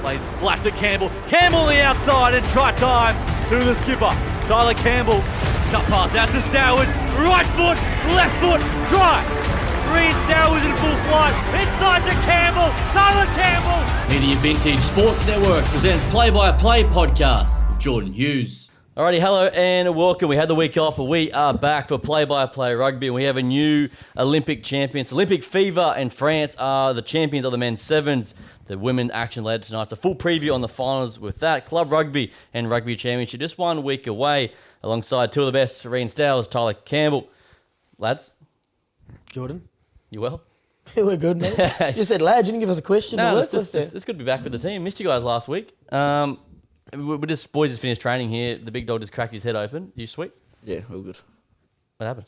Plays flat to Campbell. Campbell on the outside and try time to the skipper. Tyler Campbell. Cut pass out to Stoward. Right foot, left foot, try. Reed Stoward in full flight. Inside to Campbell. Tyler Campbell. Media Vintage Sports Network presents Play-by-Play podcast with Jordan Hughes. Alrighty, hello and welcome. We had the week off, but we are back for Play-by-Play Rugby, and we have a new Olympic champions. Olympic Fever and France are the champions of the men's sevens. The women action led tonight. It's a full preview on the finals with that. Club Rugby and Rugby Championship just 1 week away, alongside two of the best, Serene Stowers, Tyler Campbell. Lads? Jordan? You well? We're good, mate. You said lad, you didn't give us a question. No, it's good to be back with the team. Missed you guys last week. Boys just finished training here. The big dog just cracked his head open. You sweet? Yeah, all good. What happened?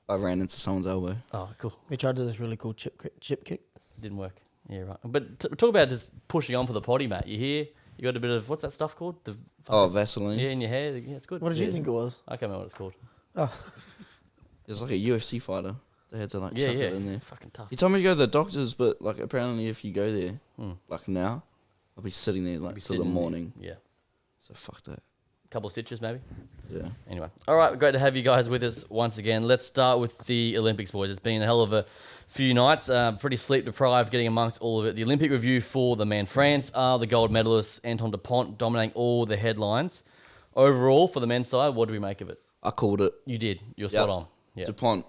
I ran into someone's elbow. Oh, cool. We tried to do this really cool chip kick. Didn't work. Yeah, right. But talk about just pushing on for the potty, mate. You here? You got a bit of, what's that stuff called? Vaseline. Yeah, in your hair. Yeah, it's good. What did you think it was? I can't remember what it's called. Oh, It's like a UFC fighter. They had to stuff it in there. Fucking tough. He told me to go to the doctors, but apparently if you go there, now, I'll be sitting there till the morning. Yeah. So fuck that. Couple of stitches maybe. Yeah. Anyway, all right, great to have you guys with us once again. Let's start with the Olympics, boys. It's been a hell of a few nights, pretty sleep deprived getting amongst all of it. The Olympic review for the man France are the gold medalists, Anton Dupont dominating all the headlines. Overall, for the men's side, what do we make of it? I called it. You did. You were spot on. Yeah. DuPont.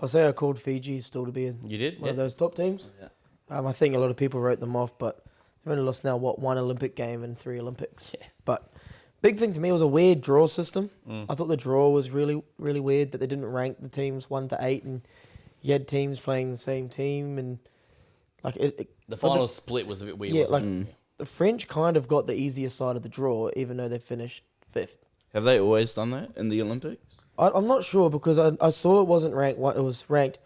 I'll say I called Fiji still to be You did? one of those top teams. Yeah. I think a lot of people wrote them off, but they've only lost now, one Olympic game and 3 Olympics. Yeah. But big thing to me was a weird draw system. I thought the draw was really, really weird that they didn't rank the teams 1 to 8, and you had teams playing the same team, and The final split was a bit weird. Yeah, wasn't it? the French kind of got the easier side of the draw, even though they finished 5th. Have they always done that in the Olympics? I'm not sure because I saw it wasn't ranked. It was ranked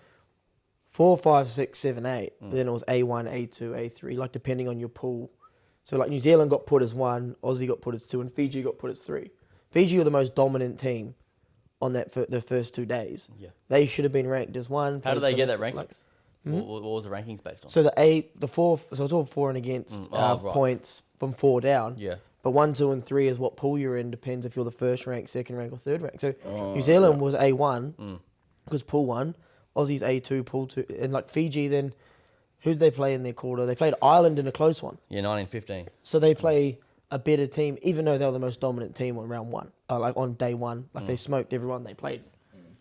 4, 5, 6, 7, 8. But then it was A1, A2, A3, depending on your pool. So New Zealand got put as 1, Aussie got put as 2, and Fiji got put as 3. Fiji were the most dominant team on the first 2 days. Yeah. They should have been ranked as 1. How did they get that rankings? What was the rankings based on? So the 4, so it's all for and against right. points from 4 down. Yeah. But 1, 2, and 3 is what pool you're in. Depends if you're the first rank, second rank, or third rank. So New Zealand was A1 because pool 1. Aussie's A2, pool 2, and Fiji. Then who did they play in their quarter? They played Ireland in a close one. Yeah, 1915. So they play a better team, even though they were the most dominant team on round 1, on day 1. They smoked everyone they played.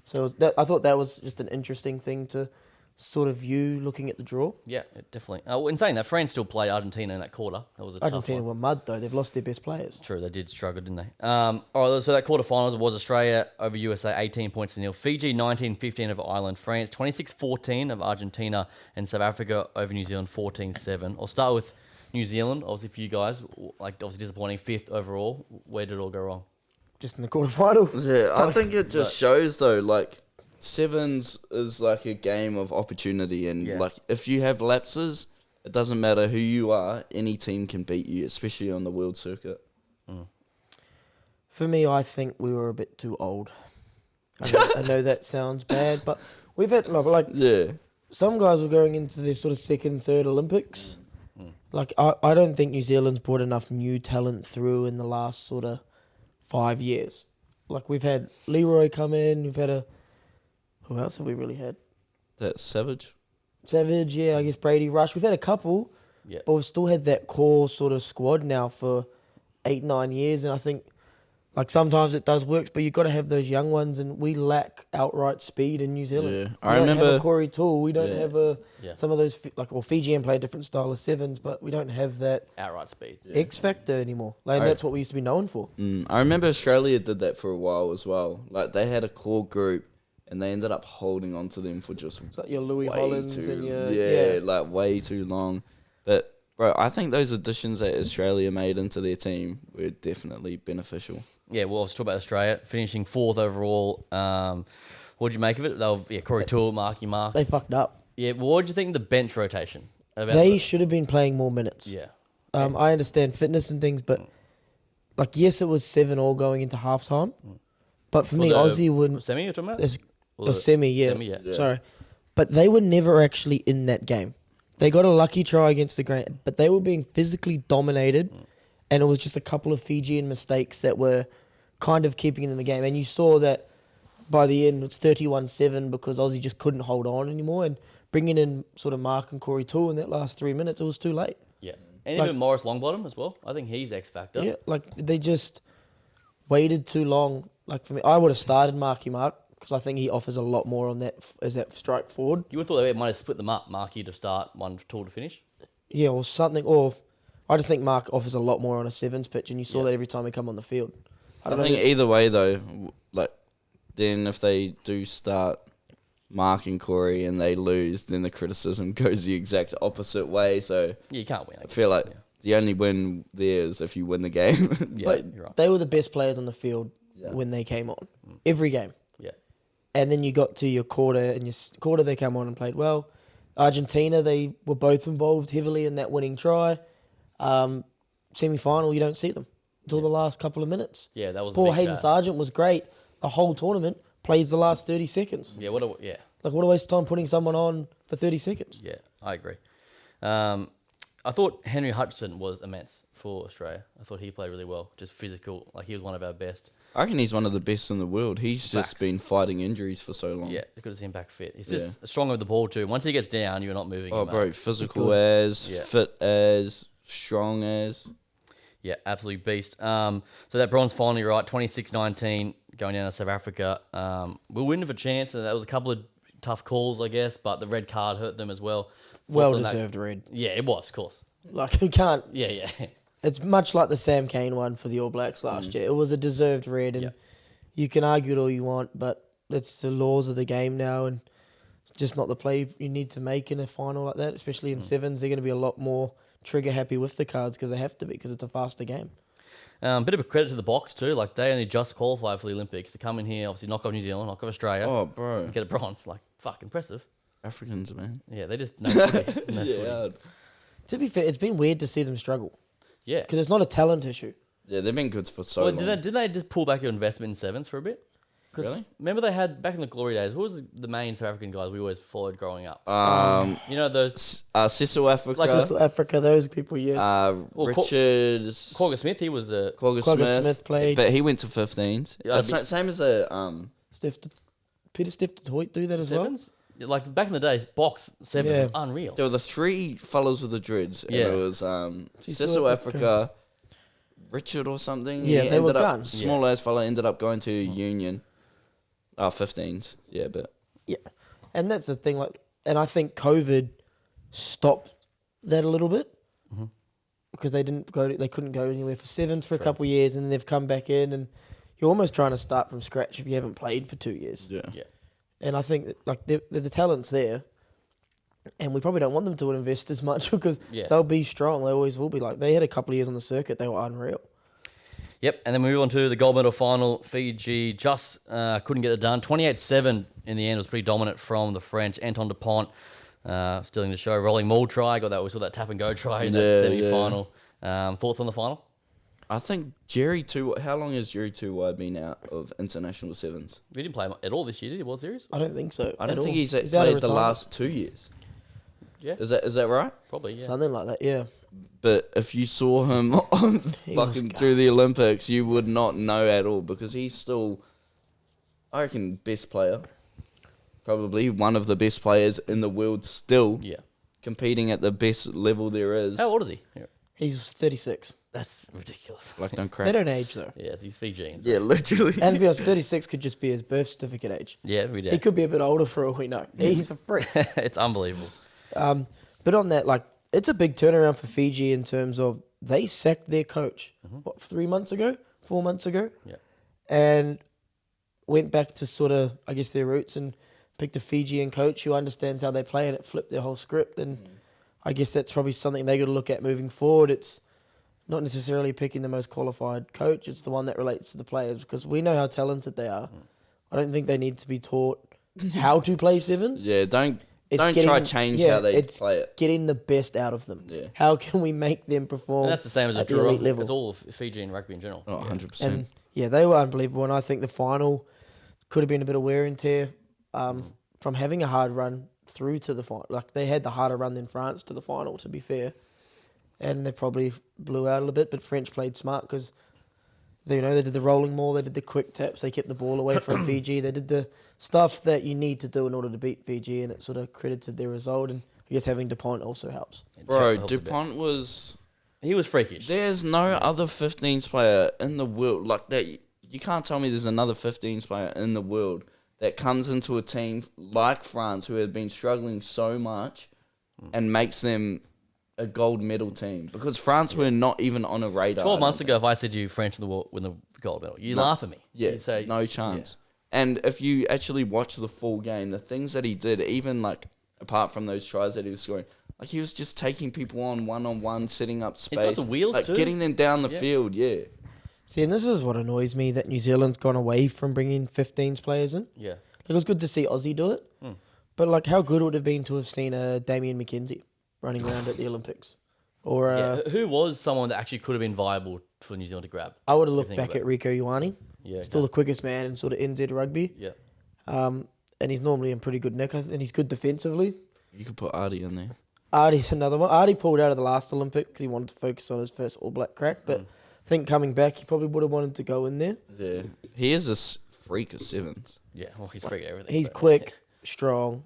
So I thought that was just an interesting thing to sort of view looking at the draw. Yeah, definitely. In saying that, France still played Argentina in that quarter. That was a Argentina tough one. were mud though; they've lost their best players. True, they did struggle, didn't they? All right, so that quarterfinals was Australia over USA, 18 points to nil. Fiji, 19-15 over Ireland. France, 26-14 of Argentina. And South Africa over New Zealand, 14-7. I'll start with New Zealand, obviously for you guys. Obviously disappointing, 5th overall. Where did it all go wrong? Just in the quarterfinal. Yeah, I think it just shows though, sevens is a game of opportunity, and if you have lapses, it doesn't matter who you are, any team can beat you, especially on the world circuit. For me, I think we were a bit too old. I know that sounds bad, but we've had some guys were going into their sort of second, third Olympics. I don't think New Zealand's brought enough new talent through in the last sort of 5 years. We've had Leroy come in, we've had who else have we really had? That's Savage. Savage, yeah, I guess Brady Rush. We've had a couple, but we've still had that core sort of squad now for 8, 9 years, and I think sometimes it does work, but you've got to have those young ones, and we lack outright speed in New Zealand. Yeah. I remember have a Corey Toole. We don't have some of those Fijian play a different style of sevens, but we don't have that outright speed X factor anymore. That's what we used to be known for. I remember Australia did that for a while as well. They had a core group, and they ended up holding on to them for just your Louis Hollands and your way too long. But bro, I think those additions that Australia made into their team were definitely beneficial. Yeah, well, I was talking about Australia finishing 4th overall. What did you make of it? Corey Toole, Marky Mark. They fucked up. Yeah, well, what did you think of the bench rotation? They should have been playing more minutes. Yeah. I understand fitness and things, but yes, it was 7-all going into halftime. But for me, Aussie wouldn't. Semi, you're talking about? Semi, yeah. Semi, yeah. Sorry. But they were never actually in that game. They got a lucky try against the Grand, but they were being physically dominated, and it was just a couple of Fijian mistakes that were kind of keeping them in the game. And you saw that by the end, it's 31-7 because Aussie just couldn't hold on anymore. And bringing in sort of Mark and Corey Toole in that last 3 minutes, it was too late. Yeah. And Like- even Morris Longbottom as well. I think he's X factor. Yeah, like they just waited too long. Like for me, I would have started Marky Mark because I think he offers a lot more on that as that strike forward. You would have thought they might have split them up, Marky to start, one Toole to finish. Yeah, or something. Or I just think Mark offers a lot more on a sevens pitch, and you saw that every time he come on the field. I think either way though, like then if they do start Mark and Corey and they lose, then the criticism goes the exact opposite way. So Yeah, you can't win. I feel like the only win there is if you win the game. Yeah, But you're right. they were the best players on the field when they came on. Every game. Yeah. And then you got to your quarter, and your quarter they came on and played well. Argentina, they were both involved heavily in that winning try. Semi-final, you don't see them until the last couple of minutes. Yeah, that was Poor big, Hayden Sargent was great. The whole tournament plays the last 30 seconds. Yeah, yeah. Like, what a waste of time putting someone on for 30 seconds. Yeah, I agree. I thought Henry Hutchison was immense for Australia. I thought he played really well, just physical. Like, he was one of our best. I reckon he's one of the best in the world. He's Facts. just been fighting injuries for so long. Yeah, it's good to see him back fit. He's just strong with the ball too. Once he gets down, you're not moving Oh, him, bro, mate. physical as, Yeah. fit as, strong as. Yeah, absolute beast. So that bronze final, right, 26-19, going down to South Africa. We'll win with a chance, and that was a couple of tough calls, I guess, but the red card hurt them as well. Well Fourth on that- deserved red. Yeah, it was, of course. Like, you can't. Yeah. It's much like the Sam Cane one for the All Blacks last year. It was a deserved red, and you can argue it all you want, but it's the laws of the game now, and just not the play you need to make in a final like that, especially in sevens. They're going to be a lot more trigger happy with the cards because they have to be, because it's a faster game. Bit of a credit to the Box too. Like, they only just qualified for the Olympics to come in here, obviously knock off New Zealand, knock off Australia, Oh, bro. get a bronze. Like, fuck, impressive. Africans, man. Yeah, they just know footy. Know footy. Yeah. To be fair, it's been weird to see them struggle Yeah. because it's not a talent issue. Yeah, they've been good for so Well, long. did they just pull back your investment in sevens for a bit? 'Cause Really? remember they had, back in the glory days, who was the main South African guys we always followed growing up? You know those... Cecil Africa. Like South Africa, those people, yes. Richard. Quagga Smith, he was the... Quagga Quagga Smith. Smith played. But he went to 15s. Yeah, Same as the... Peter Steph de Hoyt do that as well. sevens? Like, back in the days, Box sevens Yeah. was unreal. There were the three fellows with the dreads. And Yeah. it was Cecil Africa, Richard or something. Yeah, He they were ended up, guns. small ass fella ended up going to Union. 15s. Yeah, but... Yeah, and that's the thing. Like, and I think COVID stopped that a little bit because they couldn't go anywhere for sevens for a couple of years, and then they've come back in, and you're almost trying to start from scratch if you haven't played for 2 years. Yeah. Yeah. And I think that, like the talent's there, and we probably don't want them to invest as much because they'll be strong. They always will be. Like, they had a couple of years on the circuit; they were unreal. Yep, and then we move on to the gold medal final. Fiji just couldn't get it done. 28-7 in the end was pretty dominant from the French. Anton Dupont stealing the show. Rolling maul try. We saw that tap and go try in that semi-final. Thoughts on the final? I think Jerry how long has Jerry Too Wide been out of international sevens? We didn't play him at all this year, did he? World Series? I don't think so. I don't at think all. he's out of played the retirement. last 2 years. Yeah. Is that right? Probably, yeah. Something like that. Yeah. But if you saw him on He was fucking gone. through the Olympics, you would not know at all because he's still, I reckon, best player. Probably one of the best players in the world still. Yeah. Competing at the best level there is. How old is he? Yeah. He's 36. That's ridiculous. Like, don't crack. They don't age though. Yeah, he's Fijians. Yeah, literally. And to be honest, 36 could just be his birth certificate age. Yeah, we He did. could be a bit older for all we know. He's a freak. It's unbelievable. But on that, like, it's a big turnaround for Fiji in terms of they sacked their coach, 4 months ago? Yeah. And went back to sort of, I guess, their roots and picked a Fijian coach who understands how they play, and it flipped their whole script. And I guess that's probably something they got to look at moving forward. It's not necessarily picking the most qualified coach. It's the one that relates to the players because we know how talented they are. I don't think they need to be taught how to play sevens. Yeah, don't try getting- change how they it's play it. Getting the best out of them. Yeah. How can we make them perform? And that's the same as a at the draw. elite level? It's all of Fiji and rugby in general. Oh, 100%. And yeah, they were unbelievable. And I think the final could have been a bit of wear and tear from having a hard run through to the final. Like, they had the harder run than France to the final, to be fair. And they probably blew out a little bit, but French played smart because, they did the rolling maul, they did the quick taps, they kept the ball away from Fiji. They did the stuff that you need to do in order to beat Fiji, and it sort of credited their result. And I guess having Dupont also helps. Bro, Helps a bit. Dupont was... He was freakish. There's no other 15s player in the world like that. You can't tell me there's another 15s player in the world that comes into a team like France, who have been struggling so much, and makes them a gold medal team. Because France were not even on a radar. 12 months ago, if I said to you French will win the gold medal, you laugh at me. Yeah, You say, no chance. And if you actually watch the full game, the things that he did, even like apart from those tries that he was scoring, like he was just taking people on one-on-one, setting up space. He's got some wheels like too. getting them down the field, yeah. See, and this is what annoys me, that New Zealand's gone away from bringing 15s players in. Yeah. Like, it was good to see Aussie do it, but like, how good would it have been to have seen a Damien McKenzie running around at the Olympics? Or Who was someone that actually could have been viable for New Zealand to grab? I would have looked Think back about at Rico Ioane. Yeah, Still the quickest man in sort of NZ rugby. Yeah. And he's normally in pretty good nick, and he's good defensively. You could put Artie in there. Artie's another one. Artie pulled out of the last Olympic because he wanted to focus on his first All Black crack, but I think coming back, he probably would have wanted to go in there. Yeah. He is a freak of sevens. Yeah, well, he's freaking everything. He's but- quick, strong,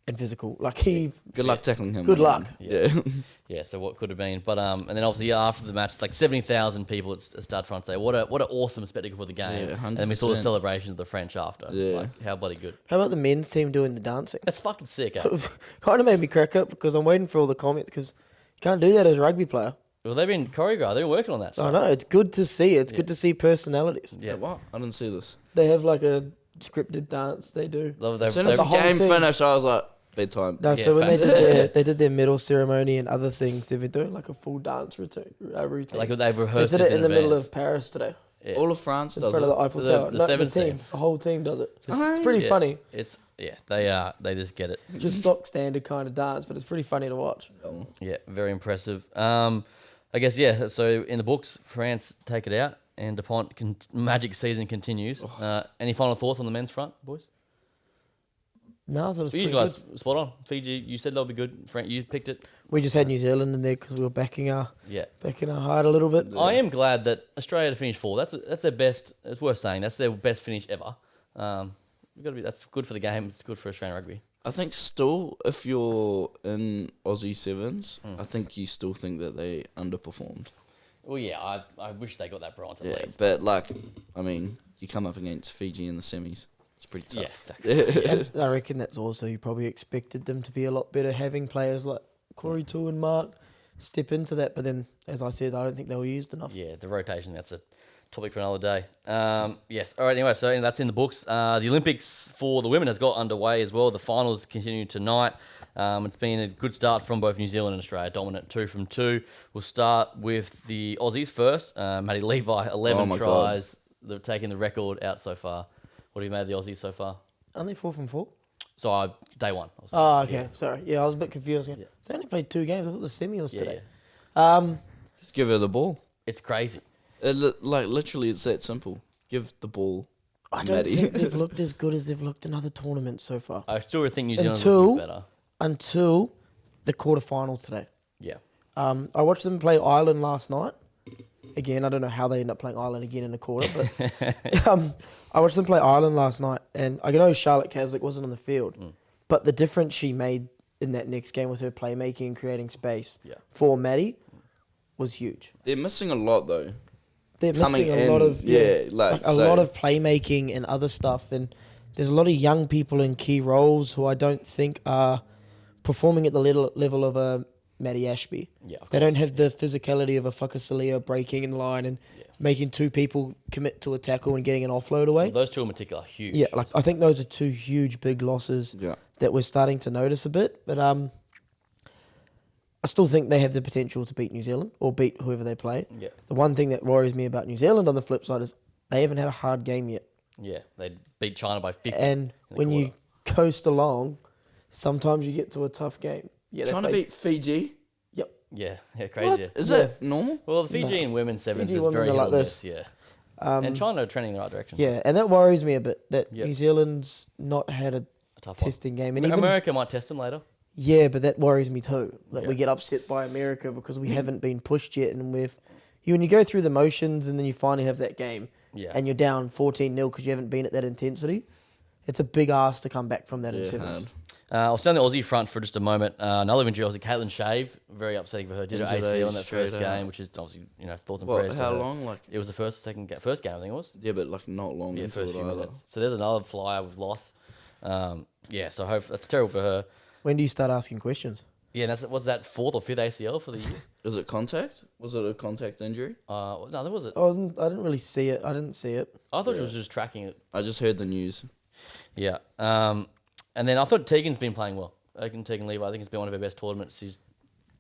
and physical. Like, Good luck tackling him. Good man. luck. Yeah. Yeah, so what could have been, but and then obviously after the match, like 70,000 people at Stade Francais. What an awesome spectacle for the game. Yeah, and then we saw the 100%. celebrations of the French after. Yeah. Like, how bloody good. How about the men's team doing the dancing? That's fucking sick. Eh? Kind of made me crack up because I'm waiting for all the comments because you can't do that as a rugby player. Well, they've been choreographed. They've been working on that. I So. know, it's good to see. It's good to see personalities. Yeah, What? I didn't see this. They have like a scripted dance they do. They've- As soon as the the whole game team- finished, I was like, bedtime. No, Yeah, so when facts. they did their medal ceremony and other things, they've been doing like a full dance routine. like they've They rehearsed did this it in the middle advance. of Paris today, Yeah. All of France in does front it. of the Eiffel The- Tower. the No, sevens team. the whole team does it. Oh, It's pretty Yeah, funny. It's they just get it. Just stock standard kind of dance, but it's pretty funny to watch. Yeah, very impressive. I guess yeah. So in the books, France take it out, and Dupont magic season continues. Any final thoughts on the men's front, boys? No, I thought it was For you pretty guys, good. spot on. Fiji, you said they'll be good. Frank, you picked it. We just had New Zealand in there because we were backing our Yeah. heart a little bit. I am glad that Australia to finish 4. That's their best. It's worth saying that's their best finish ever. That's good for the game. It's good for Australian rugby. I think still, if you're in Aussie sevens, I think you still think that they underperformed. Well, yeah, I wish they got that bronze at Yeah, least. but like, I mean, you come up against Fiji in the semis. It's pretty tough. Yeah, exactly. And I reckon that's also, you probably expected them to be a lot better, having players like Corey Tu and Mark step into that. But then, as I said, I don't think they were used enough. Yeah, the rotation, that's a topic for another day. Yes, all right, anyway, so that's in the books. The Olympics for the women has got underway as well. The finals continue tonight. It's been a good start from both New Zealand and Australia, dominant 2 from 2. We'll start with the Aussies first. Maddie Levi, 11 Oh my tries. They're taking the record out so far. What have you made of the Aussies so far? Aren't they 4 from 4? So day one. I was saying. Oh, okay. Sorry. Yeah, I was a bit confused. They only played 2 games. I thought the semi was Yeah, today. Just give her the ball. It's crazy. Like, literally, it's that simple. Give the ball. I don't Maddie. think they've looked as good as they've looked in other tournaments so far. I still think New Zealand's Until- looking better. Until the quarterfinal today. Yeah. I watched them play Ireland last night. Again, I don't know how they end up playing Ireland again in a quarter, but I watched them play Ireland last night, and I know Charlotte Caslick wasn't on the field, but the difference she made in that next game with her playmaking and creating space for Maddie was huge. They're missing a lot, though. They're Coming missing a lot in, of like, a so- lot of playmaking and other stuff, and there's a lot of young people in key roles who I don't think are performing at the level of a Maddie Ashby. Yeah, of They don't have the physicality of a Whakasalia breaking in line and making 2 people commit to a tackle and getting an offload away. Those two in particular are huge. Yeah, like I think those are 2 huge big losses Yeah. that we're starting to notice a bit. But I still think they have the potential to beat New Zealand or beat whoever they play. Yeah. The one thing that worries me about New Zealand on the flip side is they haven't had a hard game yet. Yeah, they beat China by 50. And when you coast along, sometimes you get to a tough game. Yeah, they Trying to played- beat Fiji. Yep. Yeah, crazy. Is Yeah. it normal? Well, the Fijian women's sevens Fiji is women very are hit like or this. miss, yeah. And China are trending in the right direction. Yeah, and that worries me a bit that Yep. New Zealand's not had a a tough one. testing game. And even, America might test them later. yeah, but that worries me too. That Yeah. we get upset by America because we haven't been pushed yet, and when you go through the motions and then you finally have that game, Yeah. and you're down 14-0 because you haven't been at that intensity, it's a big ask to come back from that in sevens. hard. I'll stay on the Aussie front for just a moment. Another injury, obviously, Caitlin Shave, very upsetting for her. Did her Injured ACL in that straight first out. game, which is obviously, thoughts and What? prayers. to How her. long? Like, It was the first game, I think it was. yeah, but like not long Yeah, into first it few either. minutes. So there's another flyer we've lost. Yeah, so hope that's terrible for her. When do you start asking questions? Yeah, and what's that, 4th or 5th ACL for the year? Is it contact? Was it a contact injury? No, there was it. I didn't really see it. I didn't see it. I thought she was just tracking it. I just heard the news. Yeah. And then I thought Tegan's been playing well. Tegan Levi, I think it's been one of her best tournaments. She's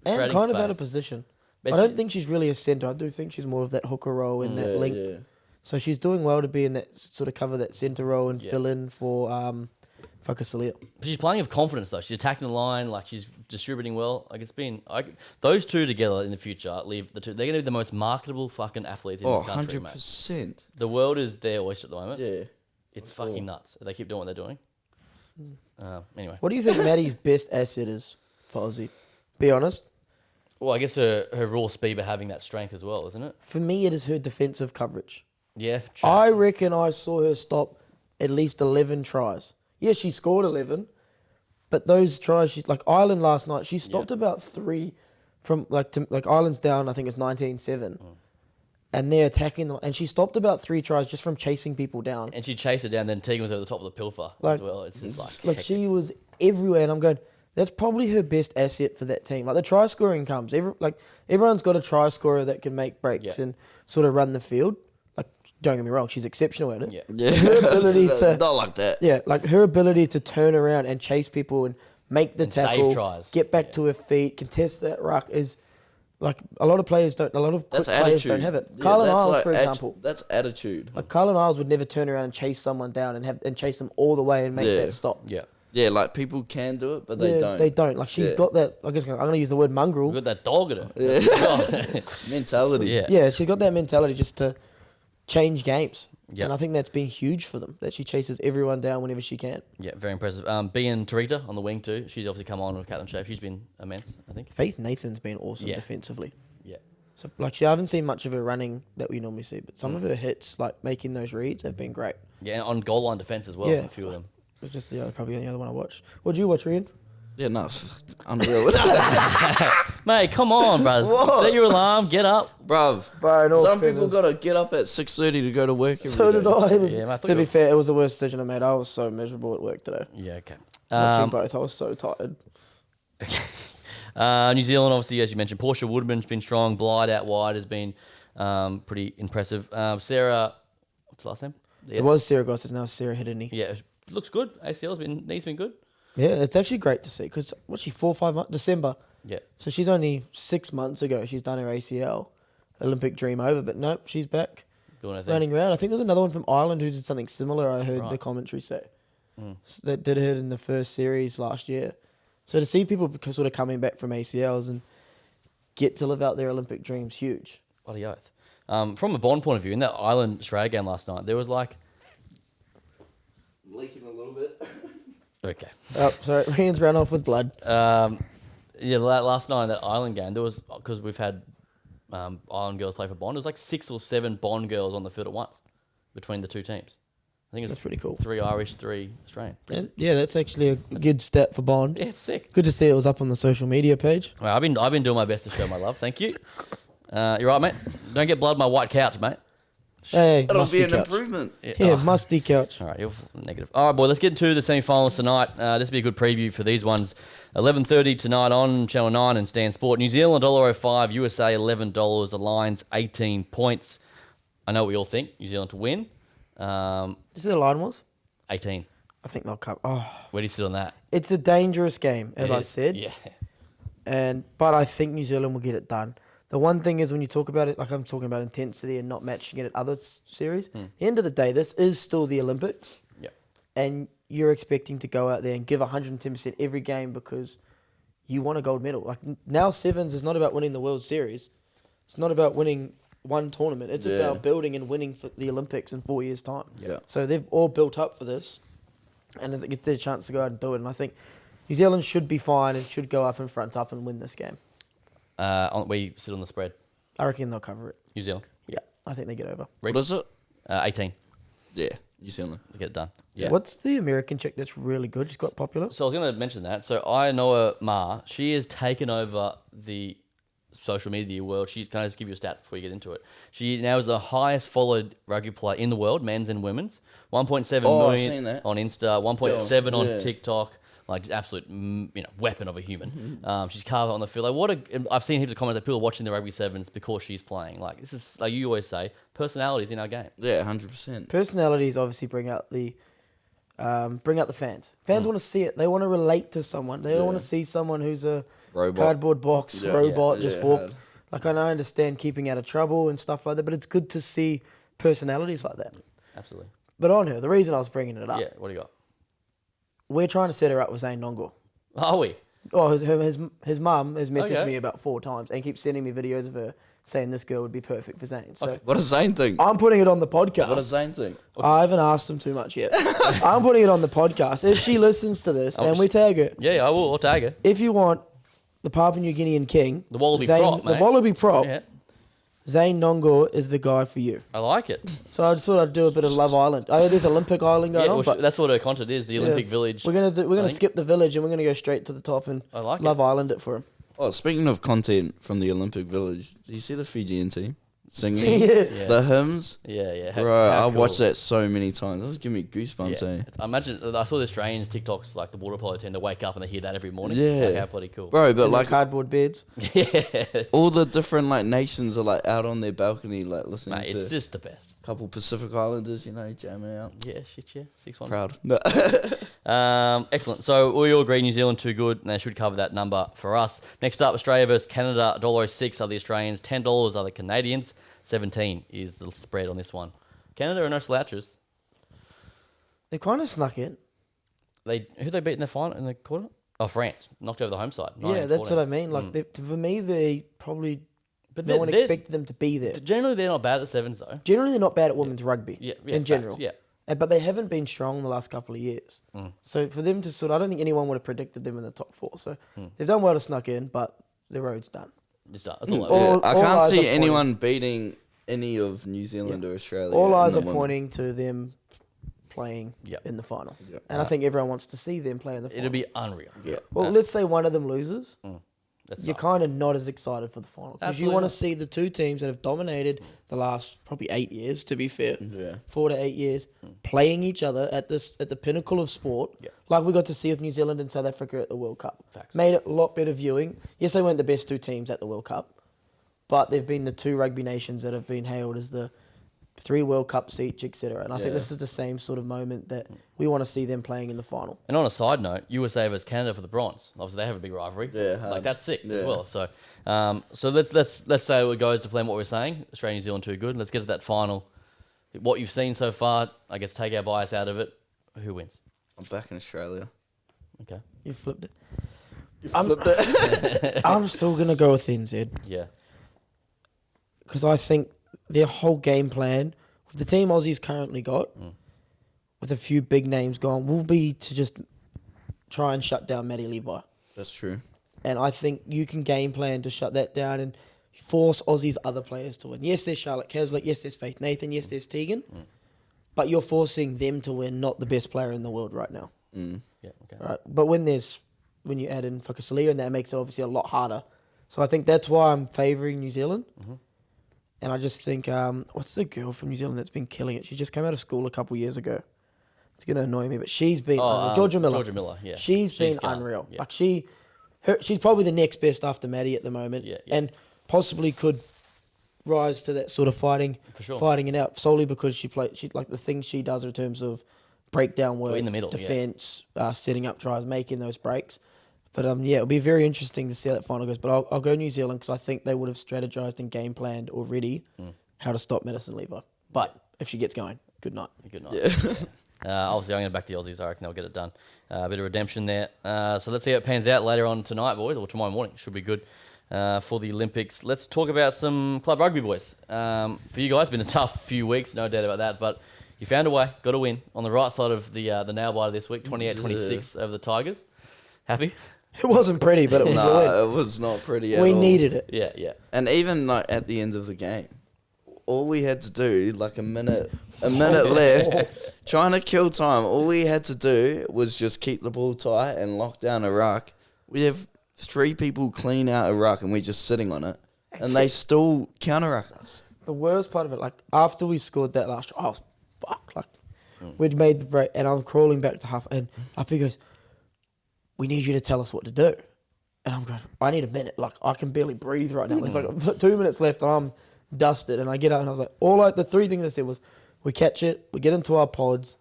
And creating kind of out of space. position. But I don't she- think she's really a centre. I do think she's more of that hooker role in that link. Yeah. So she's doing well to be in that sort of cover that centre role and Yeah. fill in for Fakasalia. But she's playing with confidence though. She's attacking the line, like she's distributing well. Like those two together in the future leave the two. They're gonna be the most marketable fucking athletes in Oh, this country, mate. 100%. The world is their oyster at the moment. Yeah. It's fucking nuts. They keep doing what they're doing. Anyway, What do you think Maddie's best asset is for Aussie? Be honest. well, I guess her raw speed, but having that strength as well, isn't it? For me, it is her defensive coverage. Yeah. True. I reckon I saw her stop at least 11 tries. Yeah, she scored 11, but those tries, she's like Ireland last night, she stopped about 3 from like Ireland's down, I think it's 19-7. And they're attacking them, and she stopped about 3 tries just from chasing people down. And she chased her down. Then Tegan was over the top of the pilfer Like- as well. It's just like Like hectic. she was everywhere, and I'm going, that's probably her best asset for that team. Like the try scoring comes, everyone's got a try scorer that can make breaks Yeah. and sort of run the field. Like, don't get me wrong, she's exceptional at it. Yeah. Yeah. Her ability to Not like that. Yeah, like her ability to turn around and chase people and make the And save tackle, tries. get back to her feet, contest that ruck is like a lot of players don't. A lot of quick That's players attitude. don't have it. Yeah, Carlin that's Isles, like for example, that's attitude. like Carlin Isles would never turn around and chase someone down and chase them all the way and make Yeah. that stop. Yeah. Yeah, like people can do it, but they Yeah, don't. They don't. Like she's Yeah. got that. I guess I'm going to use the word mongrel. We've got that dog in her. Mentality. Yeah. Yeah, she's got that mentality just to change games. Yeah. And I think that's been huge for them. That she chases everyone down whenever she can. Yeah, very impressive. Being Tarita on the wing too. She's obviously come on with Caitlin Shave. She's been immense, I think. Faith Nathan's been awesome Yeah. defensively. Yeah. So I haven't seen much of her running that we normally see, but some of her hits, like making those reads, have been great. Yeah, and on goal line defense as well. Yeah. A few of them. It's just probably the only other one I watched. What did you watch, Rian? Yeah, no, it's unreal. Mate, come on, bros. Whoa. Set your alarm. Get up. Bruv. Bro, in all Some people fairness- got to get up at 6:30 to go to work every So did day. I. Yeah, mate, I thought To you be were- fair, it was the worst decision I made. I was so miserable at work today. Yeah. Okay. Watching both, I was so tired. New Zealand, obviously, as you mentioned, Portia Woodman's been strong. Blyde out wide has been pretty impressive. Sarah, what's the last name? Yeah. It was Sarah Goss, it's now Sarah Hidini. Yeah, looks good. knees been good. Yeah, it's actually great to see because what's she 4 or 5 months? December. Yeah. So she's only 6 months ago. She's done her ACL, Olympic dream over. But nope, she's back Doing her thing. running around. I think there's another one from Ireland who did something similar. I heard Right. the commentary say that did it in the first series last year. So to see people sort of coming back from ACLs and get to live out their Olympic dreams, huge. Bloody oath. From a Bond point of view, in that Ireland Australia game last night, there was like. Leaking a little bit. Okay. Oh, sorry, Rian's ran off with blood. Yeah, last night in that Ireland game, there was, because we've had Ireland girls play for Bond, there was like 6 or 7 Bond girls on the field at once between the two teams. I think it's That's pretty cool. 3 Irish, 3 Australian. And yeah, that's actually a good stat for Bond. Yeah, it's sick. Good to see it was up on the social media page. Well, I've been doing my best to show my love. Thank you. You're right, mate. Don't get blood on my white couch, mate. Hey, That'll musty be an couch. improvement. Yeah, Oh. musty couch. All right, you're negative. All right, boy, let's get into the semi-finals tonight. This will be a good preview for these ones. 11:30 tonight on Channel 9 and Stan Sport. New Zealand, $1.05. USA, $11. The line's 18 points. I know what we all think. New Zealand to win. Did you see the line was? 18. I think they'll come. Oh, Where do you sit on that? it's a dangerous game, as It I is. said. Yeah. But I think New Zealand will get it done. The one thing is when you talk about it, like I'm talking about intensity and not matching it at other series. At the end of the day, this is still the Olympics, Yeah. and you're expecting to go out there and give 110% every game because you want a gold medal. Like now, sevens is not about winning the World Series. It's not about winning one tournament. It's Yeah. about building and winning for the Olympics in 4 years' time. Yeah. So they've all built up for this. and it gets their chance to go out and do it. And I think New Zealand should be fine and should go up in front up and win this game. We sit on the spread. I reckon they'll cover it. New Zealand. Yeah, I think they get over. What is it? 18. Yeah, New Zealand. To get it done. Yeah. What's the American chick that's really good? She's quite popular. So I was going to mention that. So Inoa Ma, she has taken over the social media world. Can I just give you stats before you get into it? She now is the highest followed rugby player in the world, men's and women's. 1.7 Oh, I've million seen that. on Insta, 1.7 on Yeah. TikTok. Like just absolute, weapon of a human. She's carved on the field. Like I've seen heaps of comments that people are watching the rugby sevens because she's playing. Like this is like you always say, personalities in our game. Yeah, 100%. Personalities obviously bring out the fans. Fans want to see it. They want to relate to someone. They don't want to see someone who's a Robot. cardboard box robot just walk. hard. Like I understand keeping out of trouble and stuff like that, but it's good to see personalities like that. Absolutely. But on her, the reason I was bringing it up, Yeah. What do you got? we're trying to set her up with Zane Nongo. Are we? Oh, his mum has messaged Okay. me about 4 times and keeps sending me videos of her saying this girl would be perfect for Zane. So What does Zane think? I'm putting it on the podcast. What does Zane think? I haven't asked him too much yet. I'm putting it on the podcast. If she listens to this and we tag her, Yeah, I will. I'll tag her. if you want the Papua New Guinean king, The Wallaby Zane, prop, the mate. Wallaby prop, Yeah, Zane Nongo is the guy for you. I like it. So I just thought I'd do a bit of Love Island. Oh, there's Olympic Island going Yeah, on, well, but that's what her content is. The yeah. Olympic Village. We're gonna I think. skip the village and we're gonna go straight to the top and I like Love it. Island it for him. Oh, speaking of content from the Olympic Village, do you see the Fijian team singing Yeah. the hymns? Yeah. Bro, How I cool. watched that so many times. That was giving me goosebumps. Yeah. Eh? I imagine I saw the Australians TikToks like the water polo team to wake up and they hear that every morning. Yeah. Like, how bloody cool. Bro, but And like cardboard beds. Yeah, all the different like nations are like out on their balcony, like listening mate, to it's just the best. a couple Pacific Islanders, jamming out. Yeah, shit, yeah, 6-1. Proud. Excellent. So we all agree New Zealand too good, and they should cover that number for us. Next up, Australia versus Canada. $1.06 are the Australians, $10 are the Canadians. 17 is the spread on this one. Canada are no slouches. They kind of snuck in. Who they beat in the final in the quarter? Oh, France knocked over the home side. Yeah, that's what I mean. Like for me, they probably But no one expected them to be there. Generally, they're not bad at sevens though. Generally, they're not bad at women's rugby Yeah, in facts, general. yeah. But they haven't been strong the last couple of years. Mm. So for them to I don't think anyone would have predicted them in the top 4. So they've done well to snuck in, but the road's done. That's all I All- I all can't eyes are see pointing- anyone beating any of New Zealand or Australia. All in eyes the are women. pointing to them playing Yep. in the final. Yep. And I think everyone wants to see them play in the final. It'll be unreal. Yeah. Well, let's say one of them loses. That's You're kind of not as excited for the final because you Absolutely want to not. see the two teams that have dominated the last probably 8 years, to be fair, Yeah. 4 to 8 years, playing each other at the pinnacle of sport, Yeah. like we got to see with New Zealand and South Africa at the World Cup. Facts. Made it a lot better viewing. Yes, they weren't the best 2 teams at the World Cup, but they've been the 2 rugby nations that have been hailed as the 3 World Cups each, etc. And I think Yeah. this is the same sort of moment that we want to see them playing in the final. And on a side note, USA versus Canada for the bronze. Obviously, they have a big rivalry. Yeah, hard. like that's sick as Yeah. well. So, so let's say it goes to plan what we're saying. Australia, New Zealand, too good. Let's get to that final. What you've seen so far, I guess, take our bias out of it. Who wins? I'm back in Australia. Okay. You flipped it. Flipped it. I'm still going to go with NZ. Yeah. Because I think their whole game plan, with the team Aussies currently got, with a few big names gone, will be to just try and shut down Matty Levi. That's true. And I think you can game plan to shut that down and force Aussies' other players to win. Yes, there's Charlotte Caslick. Yes, there's Faith Nathan. Yes, there's Tegan. But you're forcing them to win, not the best player in the world right now. Yeah. Okay. Right? But when you add in Whakasalia, and that makes it obviously a lot harder. So I think that's why I'm favouring New Zealand. And I just think, what's the girl from New Zealand that's been killing it? She just came out of school a couple years ago. It's going to annoy me, but she's been unreal. Georgia Miller. Georgia Miller, yeah. She's been gone, unreal. yeah. Like she's probably the next best after Maddie at the moment. Yeah, yeah. And possibly could rise to that sort of fighting it out solely because she like the things she does in terms of breakdown work, in the middle, defense, setting up tries, making those breaks. But yeah, it'll be very interesting to see how that final goes. But I'll go New Zealand because I think they would have strategized and game planned already how to stop Madison Levi. But if she gets going, good night. Good night. Obviously, I'm going to back the Aussies. I reckon they'll get it done. A bit of redemption there. So let's see how it pans out later on tonight, boys, or tomorrow morning. Should be good for the Olympics. Let's talk about some club rugby, boys. For you guys, it's been a tough few weeks, no doubt about that. But You found a way. Got a win on the right side of the nail biter this week. 28-26 over the Tigers. Happy? It wasn't pretty, but it was a win. No, it was not pretty at We all. needed it. Yeah. And even like at the end of the game, all we had to do, like a minute left, trying to kill time. All we had to do was just keep the ball tight and lock down a ruck. We have 3 people clean out a ruck, and we're just sitting on it, and they still counter-ruck us. The worst part of it, like, after we scored that last try, I was fuck. Like, we'd made the break, and I'm crawling back to half, and up he goes, we need you to tell us what to do. And I'm going, I need a minute. Like, I can barely breathe right now. There's like 2 minutes left, and I'm dusted. And I get out, and I was like, the 3 things I said was, we catch it, we get into our pods,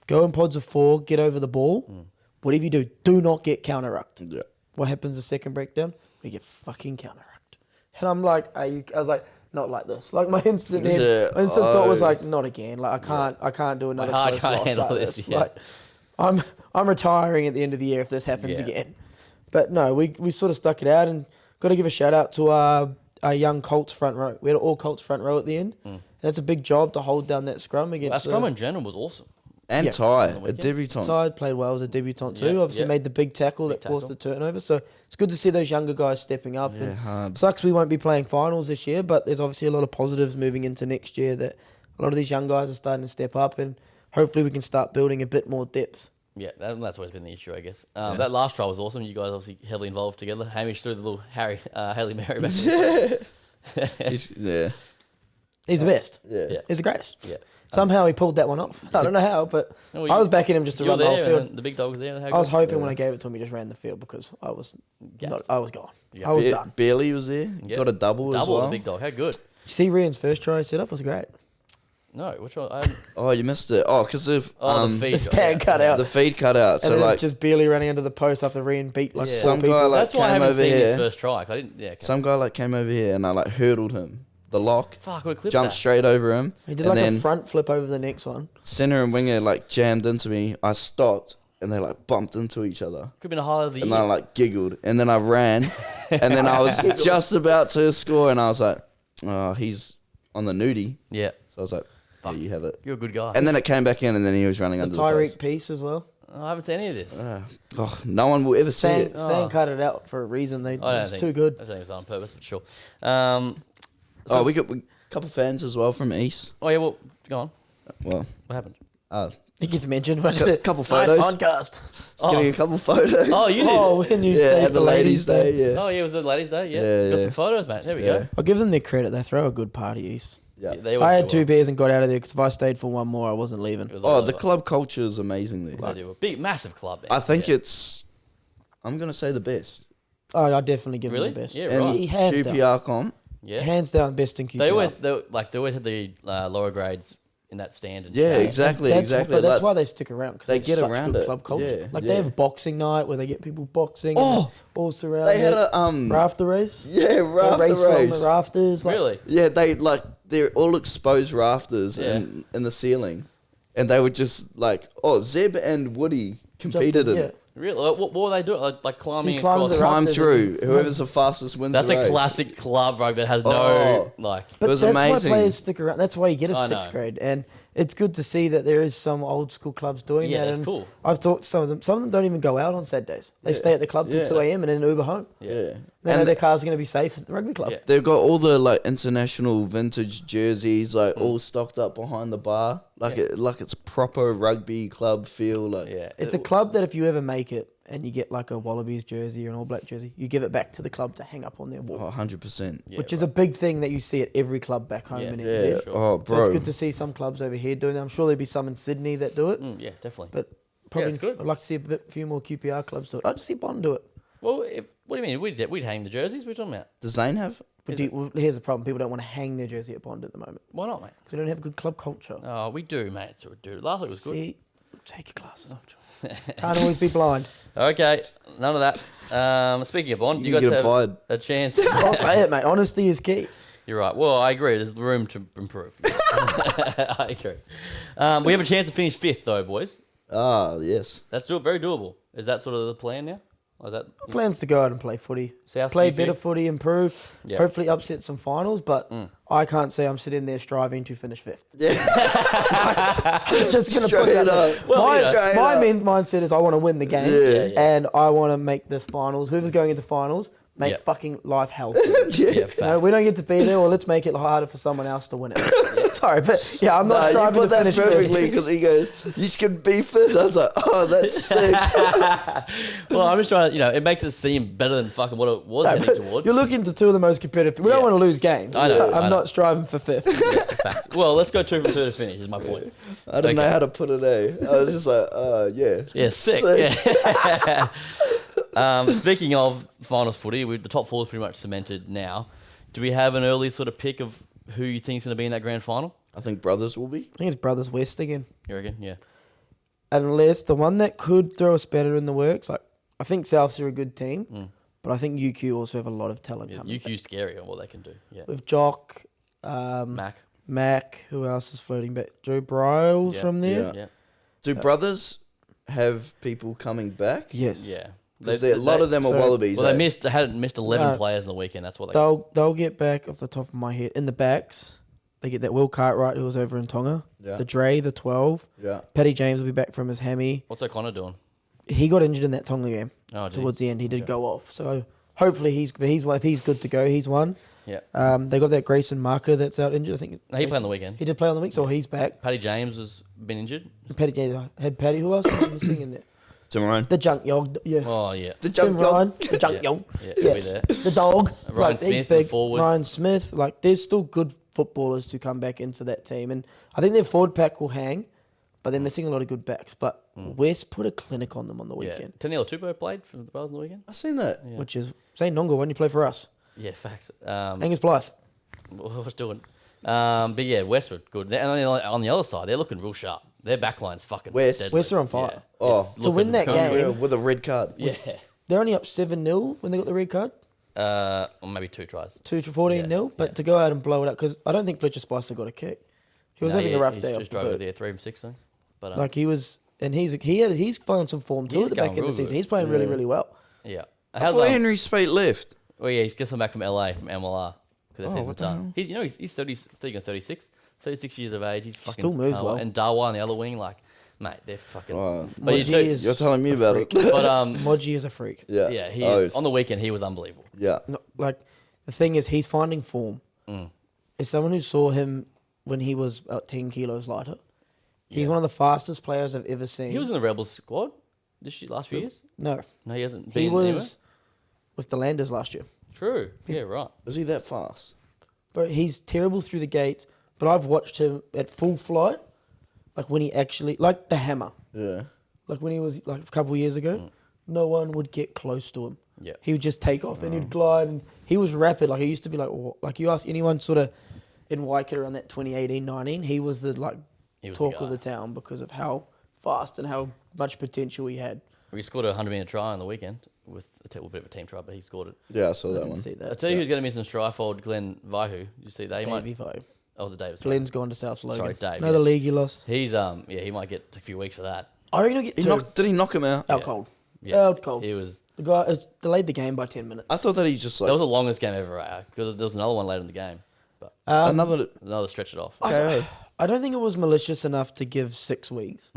go in pods of 4, get over the ball. Whatever you do not get counter-rucked. Yeah. What happens the second breakdown? We get fucking counter-rucked. And I'm like, I was like, not like this. Like, my instant thought was like, not again. Like, I can't do another heart close can't loss handle like this, this. yeah. Like, I'm retiring at the end of the year if this happens again. But no, we sort of stuck it out, and got to give a shout out to our young Colts front row. We had an all Colts front row at the end. That's a big job to hold down that scrum against. That scrum in general was awesome. And Yeah. Ty, a debutant. Ty played well as a debutant too. Yeah, Obviously yeah. made the big tackle that forced the turnover. So it's good to see those younger guys stepping up. Yeah, and hard. sucks we won't be playing finals this year, but there's obviously a lot of positives moving into next year that a lot of these young guys are starting to step up, and hopefully we can start building a bit more depth. Yeah, that's always been the issue, I guess. That last try was awesome. You guys obviously heavily involved together. Hamish threw the little Haley Mary back. He's the best. Yeah. He's the greatest. Yeah. Somehow he pulled that one off. I don't know how, but No, I was backing him just to You were run the whole there, field. and the big dog was there. I was hoping when I gave it to him, he just ran the field because I was Gassed. I was gone. Yeah. I was done. Bailey was there. Yeah. Got a double as Double well. the big dog. How good? You see Rian's first try set up was great. No, which one? Oh, you missed it. Oh, because of The feed. The stand cut out. the feed cut out. And So then like it's just barely running under the post after Rian beat like Yeah. four Some guy, people. like, That's why I came haven't over seen his here. first try. I didn't. Yeah. some guy like came over here and I like hurdled him. The lock Fuck, I would have clipped jumped that. straight over him. He did and like then a front flip over the next one. center and winger like jammed into me. I stopped and they like bumped into each other. Could have been a highlight of the And year. I like giggled and then I ran and then I was just about to score and I was like, oh, he's on the nudie. Yeah. So I was like, yeah, you have it. You're a good guy. And then it came back in and then he was running The under the Tyreek post. piece as well. I haven't seen any of this. Oh, no one will ever see Stan, it. Stan cut it out for a reason. It's too good. I don't think it was on purpose, but sure. Oh, we got a couple fans as well from East. Oh yeah, well, go on. Well, What happened? He gets mentioned. But Couple nice photos. podcast. just getting a couple photos. Oh, you did. Oh, when you yeah, stayed at the Ladies' Day. Yeah. Oh yeah, it was the ladies' day. Yeah, Yeah, got yeah. some photos, mate. There we Yeah. go. I'll give them their credit. They throw a good party, East. Yeah. Yeah, they I had always 2 do beers and got out of there because if I stayed for one more, I wasn't leaving. It was Oh, all the over. club culture is amazing there. They do a big, massive club. Man. I think Yeah. I'm going to say the best. Oh, I definitely give Really? him the best. Yeah, And right. He hands down. QPR comp. Yeah. Hands down, best in QPR. They always had the lower grades in that stand. And Yeah, stuff. exactly, That's, exactly. But that's Like, why they stick around because they they get get such around good it. club culture. Yeah, Like yeah. they have boxing night where they get people boxing. Oh! and all surrounded. they had a rafter race. yeah, They rafter race on race. the rafters. Like, Really? Yeah, they're all exposed rafters Yeah. in the ceiling, and they were just like, oh, Zeb and Woody competed in yeah. it. Really? What were they doing? Like climbing climbed across? the Climb rafters through. and- Whoever's the fastest wins That's the a race. classic club rugby that has no Oh. like. But It was that's amazing. why players stick around. That's why you get a I sixth know. grade, and it's good to see that there is some old school clubs doing Yeah, that. that's and cool. I've talked to some of them. Some of them don't even go out on Saturdays. They stay at the club till Yeah. 2 a.m. and then Uber home. Yeah. They know And their cars are going to be safe at the rugby club. Yeah. they've got all the like international vintage jerseys like all stocked up behind the bar, like it's proper rugby club feel. Like Yeah. It's a club that if you ever make it and you get like a Wallabies jersey or an All Black jersey, you give it back to the club to hang up on their wall, 100%. Yeah, which is a big thing that you see at every club back home Yeah. in Yeah. NZ. Sure. Oh, So bro. it's good to see some clubs over here doing that. I'm sure there'll be some in Sydney that do it, Yeah, definitely. but probably it's good. I'd like to see few more QPR clubs do it. I'd just see Bond do it. Well, what do you mean? We'd hang the jerseys. What are you talking about? Does Zane have? But well, here's the problem: people don't want to hang their jersey at Bond at the moment Why not, mate? because we don't have good club culture. Oh, we do, mate. So we do. Last week was good. See, take your glasses off. John. Can't always be blind. Okay, none of that. Speaking of Bond, you You guys get have fired. a chance. I'll say it, mate. Honesty is key. You're right. Well, I agree. There's room to improve. I agree. We have a chance to finish 5th, though, boys. Ah, yes. That's very doable. Is that sort of the plan now? Like that. Plans to go out and play footy. South Play UQ? better footy, improve, Yeah. hopefully upset some finals, but I can't say I'm sitting there striving to finish 5th. Yeah. I'm just going to put Straight that up. out. Well, My straight up. mindset is I want to win the game, Yeah. and I want to make this finals. Whoever's going into finals, make Yeah. fucking life hell. for them. Yeah, You know, we don't get to be there, well, let's make it harder for someone else to win it. Sorry, but yeah, I'm not Nah, you striving put to that finish perfectly 5th. because he goes, you can be fifth. I was like, oh, that's sick. Well, I'm just trying to, it makes it seem better than fucking what it was No, heading but towards. you're looking to two of the most competitive. We don't Yeah. want to lose games. I know, I I'm know. not striving for 5th. Facts. Well, let's go 2 from 2 to finish, is my point. I didn't know Okay. how to put it, I was just like, yeah. Yeah, sick. Yeah. Speaking of finals footy, the top 4 is pretty much cemented now. Do we have an early sort of pick of who you think is going to be in that grand final? I think brothers will be. I think it's Brothers West again. You reckon? Yeah. Unless the one that could throw a spanner in the works, like I think Souths are a good team, but I think UQ also have a lot of talent Yeah, coming. UQ's scary on what they can do. Yeah. With Jock, Mac, who else is floating back? Joe Bryles Yeah. from there. Yeah. Yeah. Do brothers have people coming back? Yes. Yeah. 'Cause a lot of them are so- Wallabies. Well, eh? they hadn't missed 11 No. players in the weekend. That's what they. They'll get back off the top of my head. In the backs, they get that Will Cartwright who was over in Tonga. Yeah. The Dre, the 12. Yeah. Paddy James will be back from his hammy. What's O'Connor doing? He got injured in that Tonga game. Oh, Towards the end, he did go off. So hopefully he's one. If he's good to go, he's one. Yeah. They got that Grayson Marker that's out injured. I think No, he played on the weekend. he did play on the week, so he's back. Paddy James has been injured. Paddy James had Paddy. Who else was missing in there? Tim Ryan. The junk yog. Yeah. Oh, yeah. The Tim jump Ryan, the junk Yeah. yog. Yeah, he'll be there. The dog. Ryan he's Smith, the big. forwards. Ryan Smith. Like, there's still good footballers to come back into that team, and I think their forward pack will hang, but they're missing a lot of good backs. But West put a clinic on them on the Yeah. weekend, Taniela Tupou played for the Bars on the weekend. I seen that. which is say Nonga when you play for us. Yeah, facts. Angus Blythe. What's doing? But yeah, Westwood good. And on the other side, they're looking real sharp. Their backline's fucking West. deadly. West are on fire. Yeah. Oh. It's To win looking that good. game. With a red card. Yeah. They're only up 7-0 when they got the red card. Or maybe 2 tries. 2-14-0, but yeah. to go out and blow it up, because I don't think Fletcher Spicer got a kick. He was having a rough he's day off just the drove boot. there 3 from 6 though. But Like he was, and he's found some form too He's at the back going end of the real season. good. He's playing really, really well. yeah. I How's thought Henry Spate left. Oh yeah, he's just come back from LA from MLR because that's what his the done. He's 36 years of age. He's fucking Still moves well. And Darwa on the other wing, like mate, they're fucking. Oh. But you Moji too- is You're telling me a about freak. it. but Moji is a freak. Yeah. yeah, he Oh, is on the weekend. He was unbelievable. Yeah. No, like the thing is, he's finding form. As someone who saw him when he was about 10 kilos lighter, he's one of the fastest players I've ever seen. He was in the Rebels squad last few years. No, No, he hasn't. he been was anywhere? with the Landers last year. True. Yeah, right. Is he that fast? But he's terrible through the gates. But I've watched him at full flight, like when he actually, like the hammer, Yeah. like when he was like a couple of years ago, no one would get close to him. Yeah. He would just take off and he'd glide, and he was rapid. Like he used to be like you ask anyone sort of in Waikato around that 2018-19, he was the He was talk the of guy. the town because of how fast and how much potential he had. We scored a 100-meter try on the weekend with a bit of a team try, but he scored it. Yeah, I saw I that didn't one. see I that. tell you who's going to miss in Strifold, Glenn Vaihu. You see that? He might. Davey Vo. Oh, was it Davis? Glenn's gone to South Logan. Sorry, Dave, Another yeah. league he lost. He's he might get a few weeks for that. I reckon he'll get two. Did he knock him out? Out cold. Yeah, Out cold. He was. The guy it's delayed the game by 10 minutes. I thought that he just That like was the longest game ever. Because there was another one later in the game, but another. stretched it off. I don't think it was malicious enough to give 6 weeks.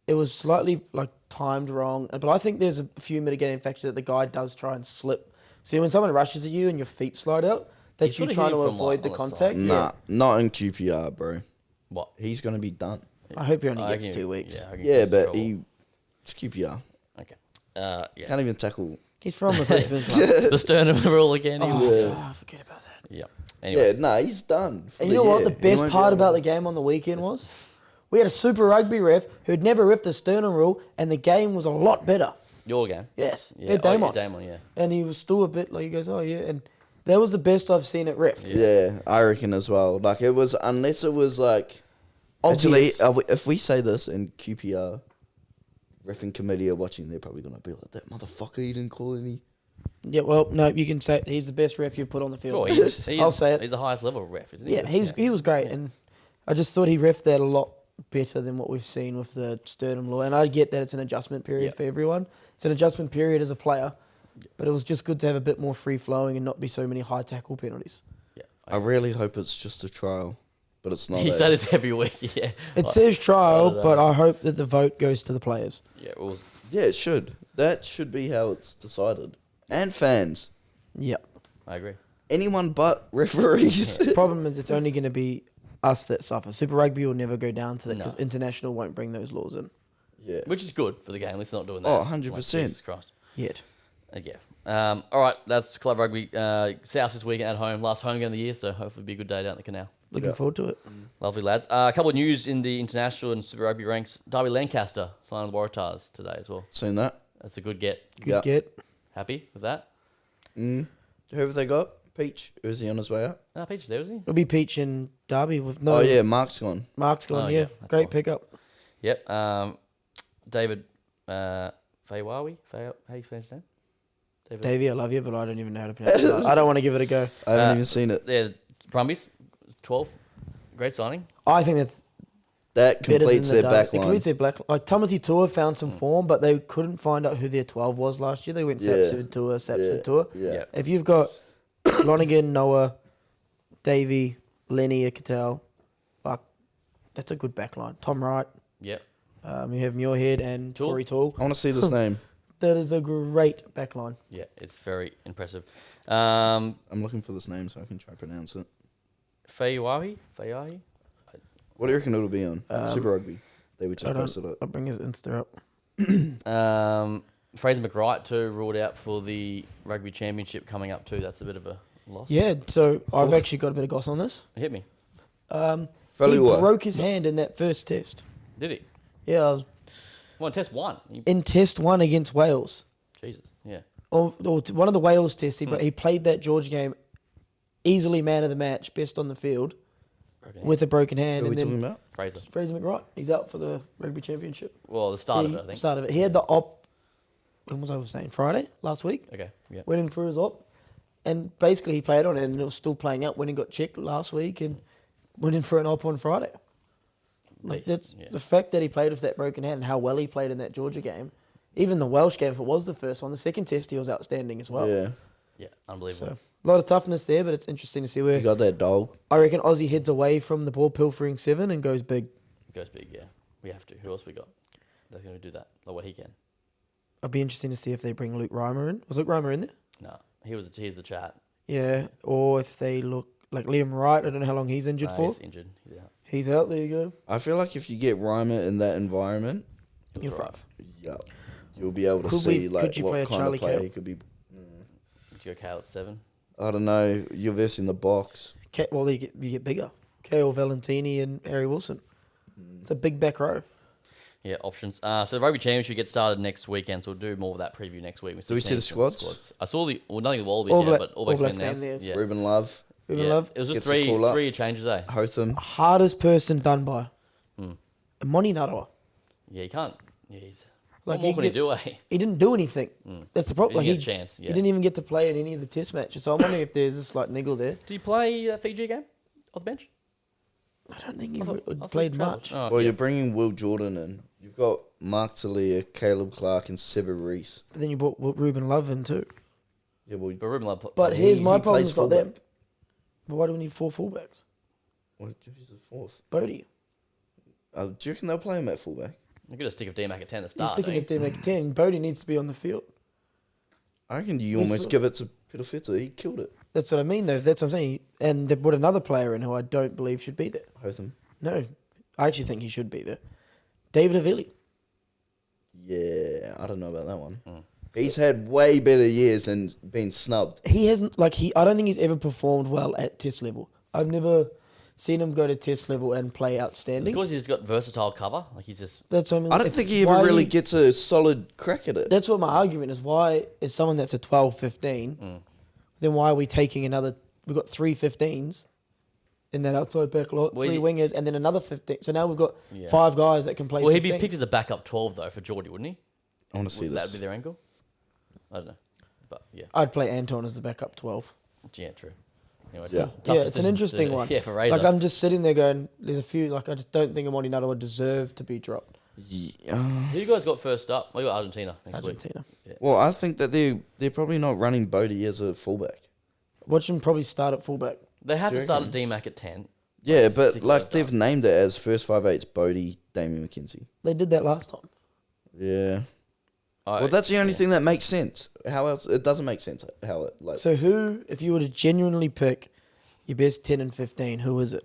It was slightly like timed wrong, but I think there's a few mitigating factors that the guy does try and slip. So when someone rushes at you and your feet slide out, that He's you sort of try to hitting from, avoid like, the on the contact. side. Nah, not in QPR, bro. What? He's gonna be done. I hope he only I gets reckon- 2 weeks. Yeah, I reckon Yeah, he's in but trouble. it's QPR. Okay. Yeah. Can't even tackle. He's from the Brisbane club. The Sternum rule again. He was- Oh, forget about that. Yeah. Yeah, Anyways. nah, he's done. for And the you know what? year. The He best won't be part able about to- the game on the weekend was we had a Super Rugby ref who'd never ripped the Sternum rule, and the game was a lot better. Your game. Yes, Yeah. Damon. Damon. Yeah. And he was still a bit like he goes, oh yeah, and that was the best I've seen it ref. Yeah, I reckon as well. Like it was, unless it was like. Obvious. Actually, if we say this in QPR, reffing committee are watching, they're probably gonna be like, "That motherfucker, he didn't call any." Yeah, well, no, you can say he's the best ref you've put on the field. Well, I'll say it. He's the highest level ref, isn't he? Yeah, he was great, and I just thought he refed that a lot better than what we've seen with the Sternum law. And I get that it's an adjustment period Yeah. for everyone. It's an adjustment period as a player, but it was just good to have a bit more free flowing and not be so many high tackle penalties. Yeah. I really hope it's just a trial, but it's not. He said it every week. Yeah. It says trial, know. but I hope that the vote goes to the players. Yeah. Well, Yeah, it should. That should be how it's decided. And fans. Yep. I agree. Anyone but referees. The problem is it's only going to be us that suffer. Super Rugby will never go down to that because No. international won't bring those laws in Yeah. Which is good for the game. At least they're not doing that. Oh, Like, 100%. Jesus Christ. yet. Yeah. All right. That's club rugby. South this weekend at home. Last home game of the year. So hopefully it'll be a good day down at the canal. Looking Yeah. forward to it. Lovely lads. A couple of news in the international and Super Rugby ranks. Derby Lancaster signed with Waratahs today as well. Seen that? That's a good get. Good Yeah. get. Happy with that? Who have they got? Peach? Or is he on his way out? Peach there, was he? It'll be Peach and Derby with no. Oh, yeah, Mark's gone. Mark's gone. Oh, yeah, yeah, that's great fine. pickup. Yep. David Faiwawi. How do you pronounce his name? David. Davey, I love you, but I don't even know how to pronounce it. I don't want to give it a go. I haven't Uh, even seen it. Yeah, Brumbies. 12. Great signing. I think that's That better completes than their the back Derby. It line. completes their black. Like Tamati Tour found some form, but they couldn't find out who their 12 was last year. They went Yeah. Sapsford Tour, Sapsford Tour. Yeah. Yeah. If you've got Lonigan, Noah, Davey, Lenny, Cattell, like that's a good back line. Tom Wright. Yep. You have Muirhead and Tool. Tory Tool. I want to see this name. That is a great back line. Yeah, it's very impressive. I'm looking for this name so I can try to pronounce it. Faiwahi? What do you reckon it'll be on? Super Rugby. They would just Hold on, posted it. I'll bring his Insta up. Fraser McWright too ruled out for the rugby championship coming up too. That's a bit of a loss. Yeah, so I've actually got a bit of goss on this. Hit me. He Faliwa. broke his hand in that first test. Did he? Yeah, I was Well, test one. in test one against Wales. Jesus. Yeah. Or one of the Wales tests, but he played that Georgia game easily man of the match, best on the field, Broken with a broken hand. What are we And talking then about? Fraser. Fraser McWright, he's out for the rugby championship. Well, the start of it, I think. Start of it. He had the op, when was I saying, Friday, last week? Okay. Yeah. Went in for his op. And basically he played on it and it was still playing up when he got checked last week and went in for an op on Friday. Like Beast, that's yeah. the fact that he played with that broken hand and how well he played in that Georgia game. Even the Welsh game, if it was the first one, the second test he was outstanding as well. Yeah. Yeah. Unbelievable. So a lot of toughness there, but it's interesting to see You where got that dog. I reckon Aussie heads away from the ball pilfering 7 and goes big. Goes big. Yeah. We have to. Who else we got? They're going to do that. Like what he can. I'd be interesting to see if they bring Luke Reimer in. Was Luke Reimer in there? No. He's the chat. Yeah. Or if they look like Liam Wright, I don't know how long he's injured for. He's injured. He's out. He's out, there you go. I feel like if you get Reimer in that environment, You're Thrive. yeah, you'll be able to Could see could you play a what kind Charlie of player Cale? he could be. Would you go Kale at 7? I don't know. You're versing the box. Well, you get bigger. Kale Valentini and Harry Wilson. It's a big back row. Yeah, options. So the rugby championship gets started next weekend, so we'll do more of that preview next week. Do we see the squads? I saw nothing of the Wallabies All yet, Black- but All All Blacks Blacks been announced. named there. Yeah. Ruben Love, Ruben Yeah. Love. It was just Gets a call up. three changes, eh? Hotham. Hardest person done by. Moni Narawa. Yeah, you can't. Yeah, he's, Like, what more he can he get- do, eh? He didn't do anything. That's the problem. He Like, didn't get a chance, He yeah. didn't even get to play in any of the test matches. So I'm wondering if there's a slight niggle there. Did he play that Fiji game off the bench? I don't think he I thought played he travelled. much. Oh, Well, yeah. you're bringing Will Jordan in. You've got Mark Talia, Caleb Clark, and Sever Reese. But then you brought Ruben Love in too. Yeah, well, But Ruben Love. But he- here's my he problem. plays It's not them. fullback. But why do we need 4 fullbacks? who's the fourth? Bodie. Do you reckon they'll play him at fullback? You're going to stick of D-Mac at 10 to He's start. sticking don't at them at 10. Bodie needs to be on the field. I reckon you He's almost the- give it to Pitafeta. He killed it. That's what I mean, though. That's what I'm saying. And they put another player in who I don't believe should be there. Hotham. No, I actually think he should be there. David Avilli. Yeah, I don't know about that one. He's had way better years and been snubbed. He hasn't, I don't think he's ever performed well at test level. I've never seen him go to test level and play outstanding. Because he's got versatile cover. Like he's just. That's what I mean. I don't If- think he why ever do really you- gets a solid crack at it. That's what my argument is. Why is someone that's a 12, 15, then why are we taking another... We've got 3 15s in that outside back lot, Well, 3 he- wingers, and then another 15. So now we've got Yeah. 5 guys that can play Well, he'd 15. be picked as a backup 12 though for Geordie, wouldn't he? I want to see That would this. be their angle. I don't know, but yeah, I'd play Anton as the backup 12. yeah, true. Anyway, Yeah. tough Yeah, it's an decisions interesting to- one. Yeah, for Razor. Like, I'm just sitting there going, there's a few, I just don't think Amoni Nadawa deserved to be dropped. Yeah. Who you guys got first up? I got Argentina next week. Argentina. Well, I think that they're probably not running Bodie as a fullback. Watch him probably start at fullback. They have Do to you start reckon? at DMAC at 10. Yeah, but Stick like with they've that. named it as first 5'8's Bodie, Damien McKenzie. They did that last time. Yeah. Well, that's the only thing that makes sense. How else? It doesn't make sense. How it like. So who, if you were to genuinely pick your best 10 and 15, who is it?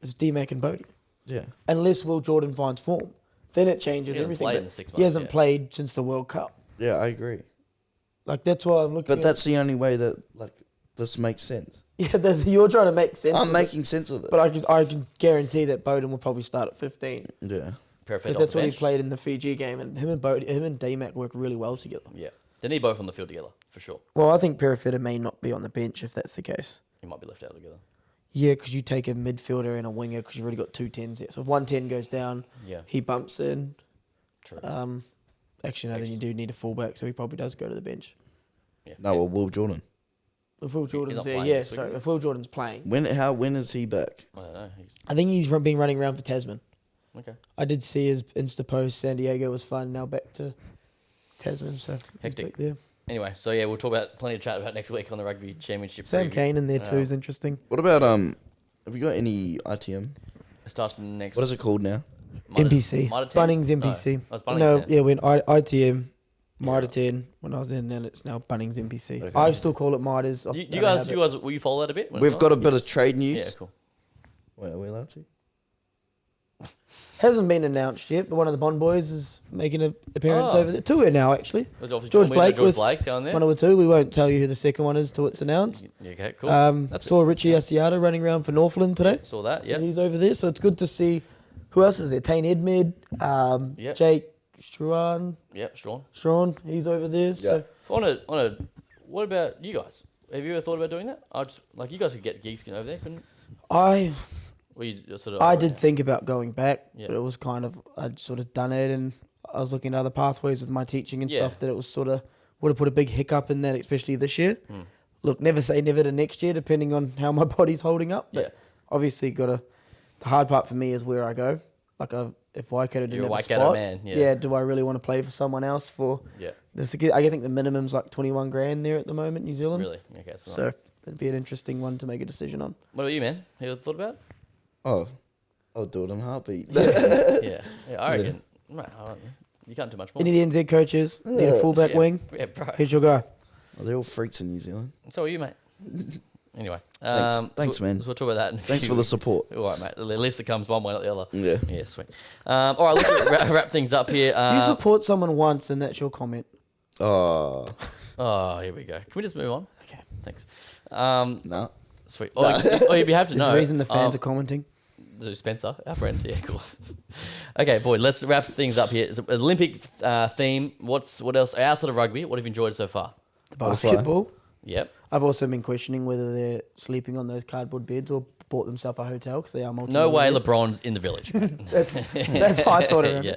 It's D-Mac and Bodie. Yeah. Unless Will Jordan finds form. Then it changes He hasn't everything. played but in the 6 he hasn't months, yeah. played since the World Cup. Yeah, I agree. Like, that's why I'm looking But at that's the only way that like this makes sense. Yeah, you're trying to make sense I'm of making sense of it. But I can guarantee that Bowden will probably start at 15. Yeah. Perfect. Because that's what he played in the Fiji game. And him and D-Mac work really well together. Yeah. They need both on the field together, for sure. Well, I think Perifetta may not be on the bench if that's the case. He might be left out together. Yeah, because you take a midfielder and a winger because you've already got 2 10s there. So if 1 10 goes down, Yeah. he bumps in. True. Actually, no, then you do need a fullback, so he probably does go to the bench. Yeah. No, well, Will Jordan. If Will Jordan's not there, playing yeah. this week, So is he? if Will Jordan's playing, When is he back? I don't know. I think he's been running around for Tasman. Okay. I did see his Insta post. San Diego was fun. Now back to Tasman. So he's Hectic. back there. Anyway, so yeah, we'll talk about plenty of chat about next week on the rugby championship. Sam preview. Kane in there too is interesting. What about Have you got any ITM? It starts next. What is it called now? NPC. Mitre 10? Bunnings No, NPC. oh, it's Bunnings No, 10. yeah, when ITM, Mitre Yeah. 10, when I was in, then it's now Bunnings NPC. Okay. I still call it Mitres. You guys, will you follow that a bit? when it's We've on? got a bit of trade news. Yeah, cool. Wait, are we allowed to? Hasn't been announced yet, but one of the Bond boys is making an appearance Oh. over there. 2 now, actually. There's obviously George Blake George with Blake's down there. One over 2. We won't tell you who the second one is till it's announced. Yeah, okay, cool. That's Saw it. Richie Asiata running around for Northland today. Saw that. So Yeah. he's over there. So it's good to see. Who else is there? Tane Edmed, Yep. Jake Struan, Yeah, Sean. Sean. He's over there. Yeah. So What about you guys? Have you ever thought about doing that? I just like you guys could get gigs over there, couldn't? I Or you just sort of. I did think about going back, Yeah. but it was kind of I'd sort of done it, and I was looking at other pathways with my teaching and Yeah. stuff that it was sort of would have put a big hiccup in that, especially this year. Hmm. Look, never say never to next year, depending on how my body's holding up. But Yeah. obviously, the hard part for me is where I go. Like if Waikato didn't You're a have a Waikato spot, man, yeah. do I really want to play for someone else for Yeah. this? I think the minimum's like 21 grand there at the moment, New Zealand. Really? Okay. So it'd be an interesting one to make a decision on. What about you, man? Have you ever thought about? Oh, I'll do it in a heartbeat. Yeah. Yeah. I reckon. Mate, I don't know. You can't do much more. Any of the NZ coaches need a fullback yeah. wing? Yeah, bro. Here's your guy. Oh, they're all freaks in New Zealand. So are you, mate. Anyway. Thanks, man. We'll talk about that. In a Thanks few for the weeks. support. All right, mate. At least it comes one way, not the other. Yeah. Yeah, sweet. All right, let's wrap things up here. You support someone once, and that's your comment. Oh, Oh, here we go. Can we just move on? Okay. Thanks. no. Sweet. Oh, you'd have to There's know. a reason the fans are commenting. Spencer, our friend. Yeah, cool. Okay, boy, let's wrap things up here. It's an Olympic theme. What else? Outside of rugby, what have you enjoyed so far? The basketball. Yep. I've also been questioning whether they're sleeping on those cardboard beds or bought themselves a hotel because they are multi. No way LeBron's in the village. That's how I thought of it. Yeah.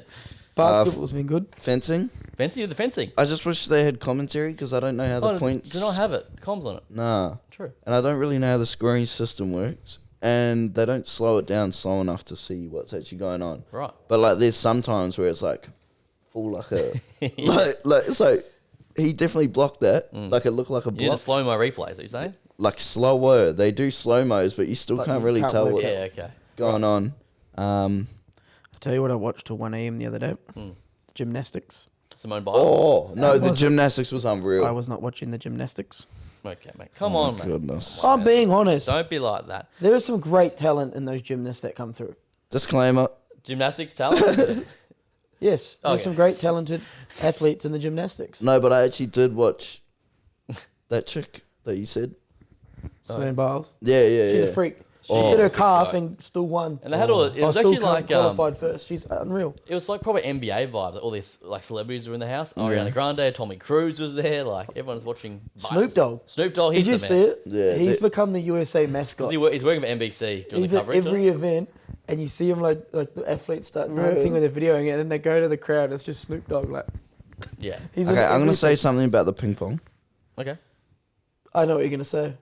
Basketball's been good. Fencing. Fencing, the fencing. I just wish they had commentary because I don't know how the points. Do not have it. Comms on it. Nah. True. And I don't really know how the scoring system works. And they don't slow it down slow enough to see what's actually going on. Right. But like, there's some times where it's like, full like a, like it's like he definitely blocked that. Like it looked like a You need a block. slow mo replay. Is that you saying? Like slower. They do slow mos, but you still Like, can't you really can't tell work what's Yeah. Okay. going on. I'll tell you what I watched till 1 a.m. the other day. Hmm. Gymnastics. Simone Biles. Oh no, the wasn't- gymnastics was unreal. I was not watching the gymnastics. Okay, mate. Come on, mate. Goodness. I'm being honest. Don't be like that. There is some great talent in those gymnasts that come through. Disclaimer. Gymnastics talent. Yes, there's Okay. some great talented athletes in the gymnastics. No, but I actually did watch that chick that you said. Simone Biles. Yeah, yeah, She's yeah. a freak. She Oh. did her calf and still won. And they had all. It was still actually like qualified first. She's unreal. it was like probably NBA vibes. Like all these like celebrities were in the house. Ariana Grande, Tommy Cruise was there. Like everyone's watching. Snoop Dogg. Snoop Dogg. He's Did you the see man. it? Yeah, He's they- become the USA mascot. He's working for NBC doing He's the at coverage. every event, and you see him like the athletes start dancing when they're videoing it, and then they go to the crowd. It's just Snoop Dogg. Like Yeah. he's in Okay, I'm gonna say everything. something about the ping pong. Okay. I know what you're gonna say.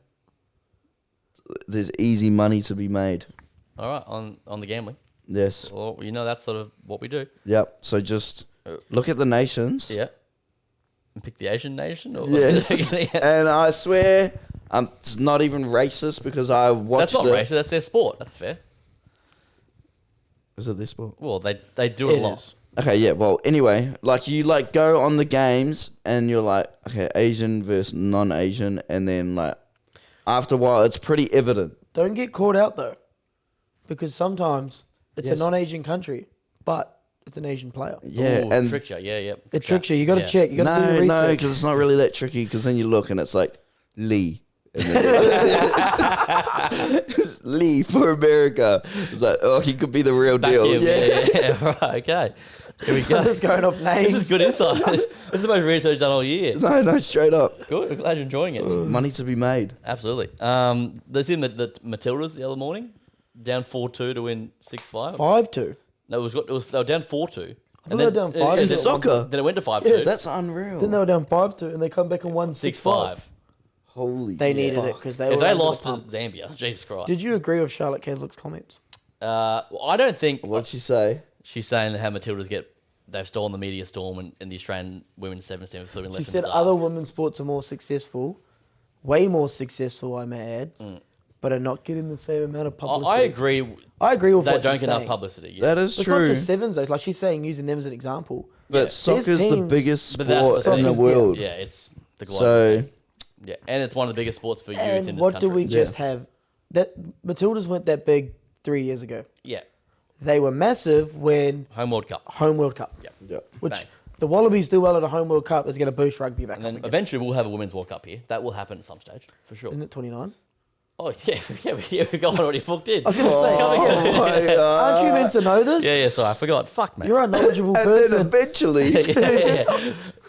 There's easy money to be made. All right. On the gambling. Yes. Well, that's sort of what we do. Yep. So just look at the nations. Yeah. And pick the Asian nation? Or Yes. And I swear, it's not even racist because I watched That's not it. racist. That's their sport. That's fair. Is it this sport? Well, they do it a lot. is. Okay, yeah. Well, anyway, like you like go on the games and you're like, okay, Asian versus non-Asian, and then like after a while, it's pretty evident. Don't get caught out though, because sometimes it's Yes. a non-Asian country, but it's an Asian player. Yeah, Ooh, and tricks you. Yeah. It tricks you. You got to Yeah. check. You got to do your no, research. because it's not really that tricky. Because then you look and it's like Lee. And then Lee for America. It's like, oh, he could be the real Back deal. him. Yeah. Right. Okay. Here we go. Just going off names. This is good insight. This is the most research done all year. No, straight up. Good. I'm glad you're enjoying it. Money to be made. Absolutely. They see the Matildas the other morning, down 4-2 to win 6-5. 5-2. No, they were down 4-2. I thought they were down 5-2. In soccer? Then it went to 5-2. Yeah, That's unreal. Then they were down 5-2, and they come back and won 6-5. 6-5. Holy They shit. needed it because they If were they under the lost to pump. Zambia, Jesus Christ. Did you agree with Charlotte Caslick's comments? Well, I don't think What'd she say? she's saying that how Matildas they've stolen the media storm and the Australian women's sevens team have sort of been She left said in the dark. other women's sports are more successful, way more successful, I may add, but are not getting the same amount of publicity. I agree. I agree with They what don't she's get enough saying. publicity. Yeah. That is It's not true. just sevens though. Like she's saying, using them as an example. But Yeah. soccer's There's the teams- biggest But that's sport the in the thing. world. Yeah, it's the global So, thing. Yeah, and it's one of the biggest sports for youth in And this what country. do we just have? That Matildas weren't that big 3 years ago. Yeah, They were massive when home World Cup. home World Cup. Yeah. yeah. Which Bang. if the Wallabies do well at a home World Cup is going to boost rugby back And up then again. eventually we'll have a women's World Cup here. That will happen at some stage, for sure. Isn't it 29? Oh, yeah, we got one already booked in. I was going to say, Oh my God. aren't you meant to know this? Yeah, sorry, I forgot. Fuck, man. You're a knowledgeable And then person. eventually, yeah.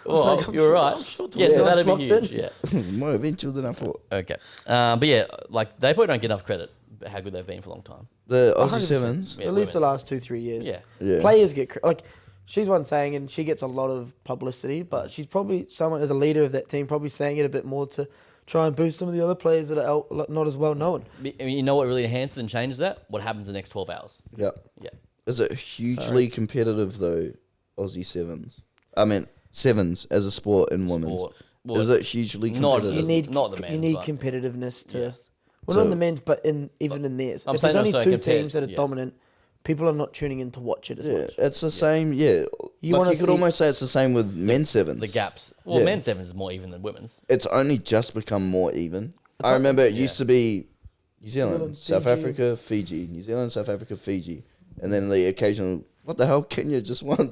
Well, like, I'm you're sure- right. I'm sure Yeah, tomorrow's that'd be locked huge. in. Yeah. more eventual than I thought. Okay. But yeah, like they probably don't get enough credit for how good they've been for a long time. The Aussie 100%. Sevens. Yeah, At least the women's. last 2-3 years. Yeah. Yeah. Players get like she's one saying, and she gets a lot of publicity, but she's probably someone as a leader of that team, probably saying it a bit more to try and boost some of the other players that are not as well known. I mean, you know what really enhances and changes that? What happens in the next 12 hours? Yeah. Yeah. Is it hugely competitive though? Aussie Sevens. I mean sevens as a sport in women's. Sport. Well, Is it hugely not- competitive? You need not the men's, you need but- competitiveness to Yeah. well, So- not in the men's, but even in theirs. I'm If there's saying only also two compared- teams that are yeah. dominant, people are not tuning in to watch it as Yeah, much. it's the same. Yeah, You like wanna you could see- almost say it's the same with men's sevens. The gaps. Well, Yeah. men's sevens is more even than women's. It's only just become more even. I remember it used to be New Zealand, Zealand, South Fiji. Africa, Fiji, New Zealand, South Africa, Fiji, and then the occasional. What the hell, Kenya just won?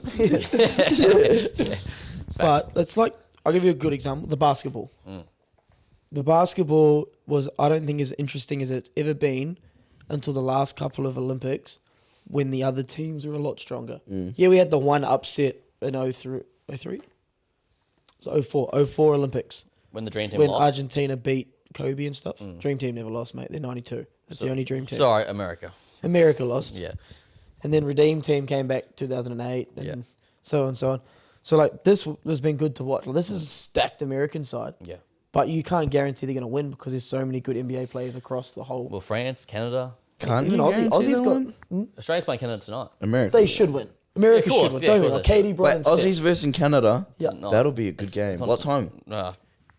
But it's like I'll give you a good example: the basketball. The basketball was, I don't think, as interesting as it's ever been until the last couple of Olympics, when the other teams were a lot stronger. Yeah, we had the one upset in 03? So 04 Olympics When the dream team when lost. Argentina beat Kobe and stuff. Dream team never lost, mate. They're 92. That's the only dream team. Sorry, America. America lost. Yeah. And then Redeem Team came back 2008 and Yeah. so on and so on. So like this has been good to watch. Like, this is a stacked American side. Yeah. But you can't guarantee they're going to win because there's so many good NBA players across the whole. Well, France, Canada. Can't Even you Aussie, guarantee Aussie's they got. win? Australia's playing Canada tonight. America. They should win. America Yeah, of should course, win. yeah, Don't of win. course Like they Katie, should. Brian, Wait, Steph. Aussies versus Canada. Yeah. No. That'll be a good It's game. on- What time?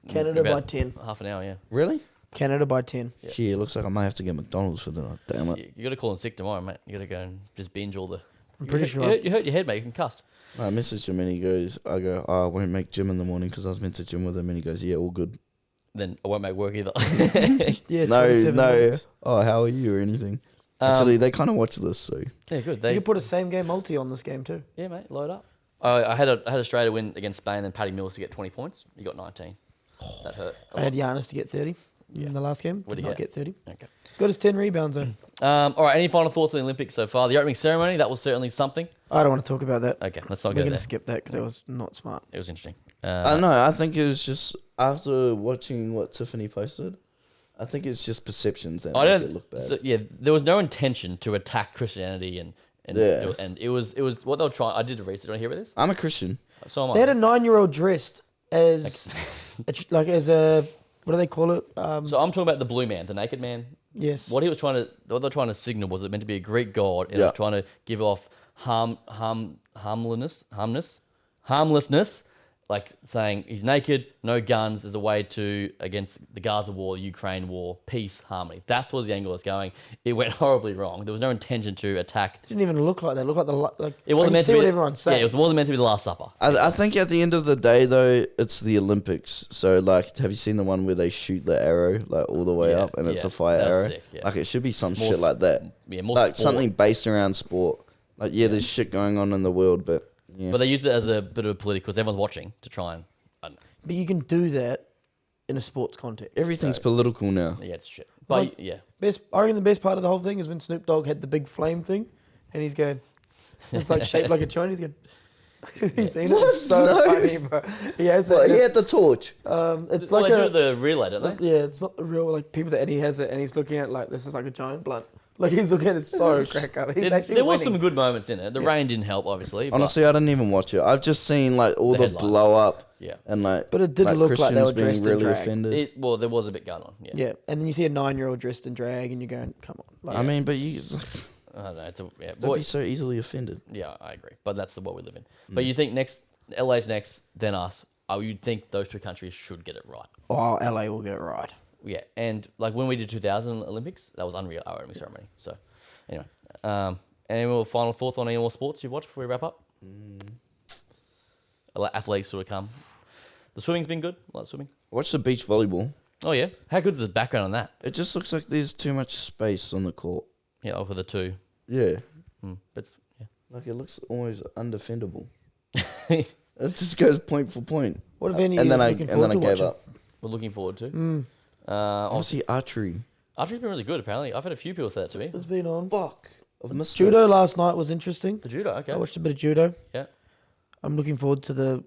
Canada by about 10. Half an hour, yeah. Really? Canada by 10. Yeah. Gee, it looks like I might have to get McDonald's for dinner. Damn it. You got to call in sick tomorrow, mate. You got to go and just binge all the. I'm pretty you, sure. You hurt your head, mate. You can cust. I messaged him and he goes, I won't make gym in the morning because I was meant to gym with him. And he goes, yeah, all good. Then I won't make work either. Yeah, No, 27 minutes. Oh, how are you or anything? Actually, they kind of watch this, so. Yeah, good. You They, could put a same game multi on this game too. yeah, mate. Load up. I had Australia win against Spain, and Paddy Mills to get 20 points. He got 19. That hurt. a I had lot. Giannis to get 30 in the last game. What'd Did he not get? get 30. Okay. Got his 10 rebounds though. All right. Any final thoughts on the Olympics so far? The opening ceremony, that was certainly something. I don't want to talk about that. Okay, let's not We're go going there. to skip that because that was not smart. It was interesting. I don't know. I think it was just after watching what Tiffany posted. I think it's just perceptions that I make don't. it look bad. So, yeah, there was no intention to attack Christianity and Yeah. and it was what they were trying. I did a research. Do you want to hear about this? I'm a Christian. So am I. They had a 9-year-old dressed as, as a, what do they call it? So I'm talking about the blue man, the naked man Yes. What they're trying to signal was it meant to be a Greek god, and it Yeah. was trying to give off harmlessness, like saying he's naked, no guns, as a way to against the Gaza war, Ukraine war, peace, harmony. That's what the angle was going. It went horribly wrong. There was no intention to attack. It didn't even look like that. It looked like It wasn't I can meant see to be what everyone's saying. Yeah, it wasn't meant to be the Last Supper. I think at the end of the day, though, it's the Olympics. So, like, have you seen the one where they shoot the arrow, like, all the way Yeah, up and it's yeah. a fire That's arrow? sick, yeah. Like, it should be some More shit like that. Yeah, more like, sport. something based around sport. Like, yeah, there's shit going on in the world, but, yeah. But they used it as a bit of a political, because everyone's watching to try and, I don't know. But you can do that in a sports context. Everything's political now. Yeah, it's shit. But like- yeah, I reckon the best part of the whole thing is when Snoop Dogg had the big flame thing, and he's going, it's like shaped like a joint. He's going, he's seen it. What? It's so No. funny, bro. He has Well, it. he It's, had the torch. it's well, like they a do the relay, don't they? yeah. It's not the real like people that, and he has it, and he's looking at like this is like a giant blunt. Like he's looking at it so crack up. He's actually There was winning. some good moments in it. The rain didn't help, obviously. But Honestly, I didn't even watch it. I've just seen, like, all The the headlines. blow up. Yeah. And, like, But it did look like they Christians were being dressed in really drag. offended. Well, there was a bit going on. Yeah. Yeah, and then you see a 9-year-old dressed in drag, and you're going, come on. Like, I mean, but you I don't know. It's a, yeah. don't be so easily offended. Yeah, I agree. But that's the world we live in. But you think LA's next, then us. Oh, you'd think those two countries should get it right. oh, LA will get it right. Yeah, and like when we did 2000 Olympics, that was unreal. Our opening ceremony. So, anyway, any more final thoughts on any more sports you've watched before we wrap up? Athletics sort of come. The swimming's been good. I like swimming. Watch the beach volleyball. Oh yeah, how good's the background on that? It just looks like there's too much space on the court. Yeah, over the two. Yeah. But yeah. Like, it looks almost undefendable. It just goes point for point. What if any And then I looking forward to gave watching? up. We're looking forward to. Obviously, archery. Archery's been really good, apparently. I've had a few people say that to me. It's been on. Fuck. I've missed Judo last night was interesting. The judo, okay. I watched a bit of judo. Yeah. I'm looking forward to the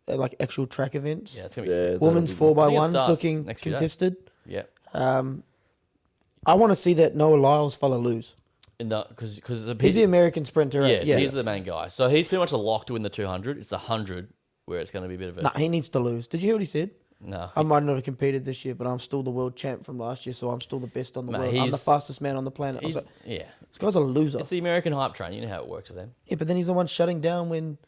like actual track events. Yeah, it's going to be Yeah, sick. it's- Women's that'll be good. 4x1's starts looking next few days. contested. Yeah. I want to see that Noah Lyles fella lose. Because He's the American sprinter. Right? yeah, so he's the main guy. So he's pretty much a lock to win the 200. It's the 100 where it's going to be a bit of a... Nah, he needs to lose. Did you hear what he said? No. I might not have competed this year, but I'm still the world champ from last year, so I'm still the best on the Mate, world. I'm the he's- fastest man on the planet. I was He's, like, yeah. this guy's a loser. It's the American hype train. You know how it works with them. Yeah, but then he's the one shutting down when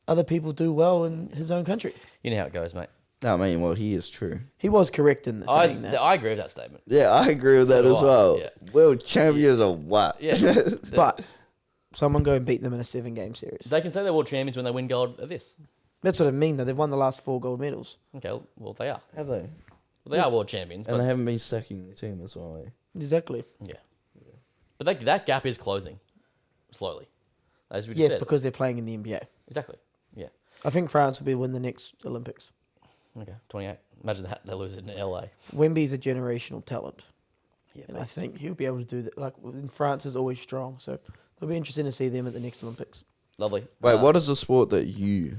other people do well in his own country. You know how it goes, mate. No, I mean, well, he is true. He was correct in saying that. I agree with that statement. Yeah, I agree with that do as I, well. yeah. World champions or what? Yeah. But someone go and beat them in a 7-game series. They can say they're world champions when they win gold at this. That's what I mean, though. They've won the last 4 gold medals. Okay, well, they are. Have they? Well, they are world champions. And But, they haven't been stacking the team as well. Exactly. yeah. But that gap is closing slowly. As we just Yes, said. because they're playing in the NBA. Exactly. Yeah. I think France will win the next Olympics. Okay, 28. Imagine that. They lose it in LA. Wemby's a generational talent. Yeah, And I think he'll be able to do that. Like, France is always strong, so it'll be interesting to see them at the next Olympics. lovely. Wait, what is the sport that you...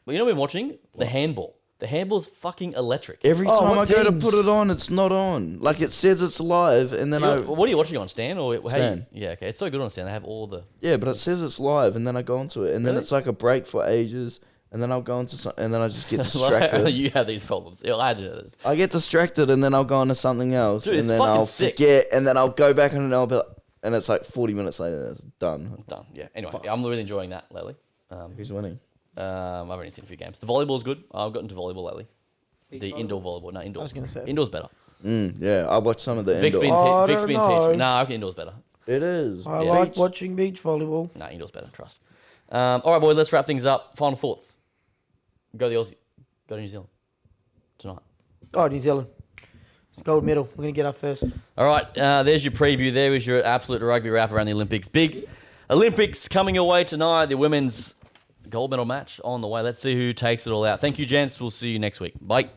Well, you know what we've been watching? The handball. The handball's fucking electric. Every Oh, time I what go to teams? put it on, it's not on. Like, it says it's live, and then What are you watching on, Stan? Or how Stan. Yeah, okay. It's so good on Stan. They have all the... Yeah, but it says it's live, and then I go onto it, and then Really? it's like a break for ages, and then I'll go into some, and then I just get Like, distracted. you have these problems. Yeah, I do this. I get distracted, and then I'll go into something else, Dude, it's and then fucking I'll sick. forget, and then I'll go back and I'll be like, and it's like 40 minutes later, it's done. Done. Yeah. Anyway, I'm really enjoying that lately. Who's winning? I've only seen a few games. The volleyball's good. I've gotten into volleyball lately. The indoor volleyball. No, indoor. I was gonna say. Indoor's better. Yeah, I watched some of the Vic's indoor. been, I Vic's don't been know. teaching. Nah, I reckon indoor's better. It is. I Yeah. like Beach. watching beach volleyball. Nah, indoor's better. Trust. All right, boys. Let's wrap things up. Final thoughts. Go the Aussie. Go to New Zealand tonight. Oh, New Zealand. Gold medal. We're going to get our first. All right, there's your preview. There is your absolute rugby wrap around the Olympics. Big Olympics coming your way tonight. The women's gold medal match on the way. Let's see who takes it all out. Thank you, gents. We'll see you next week. Bye.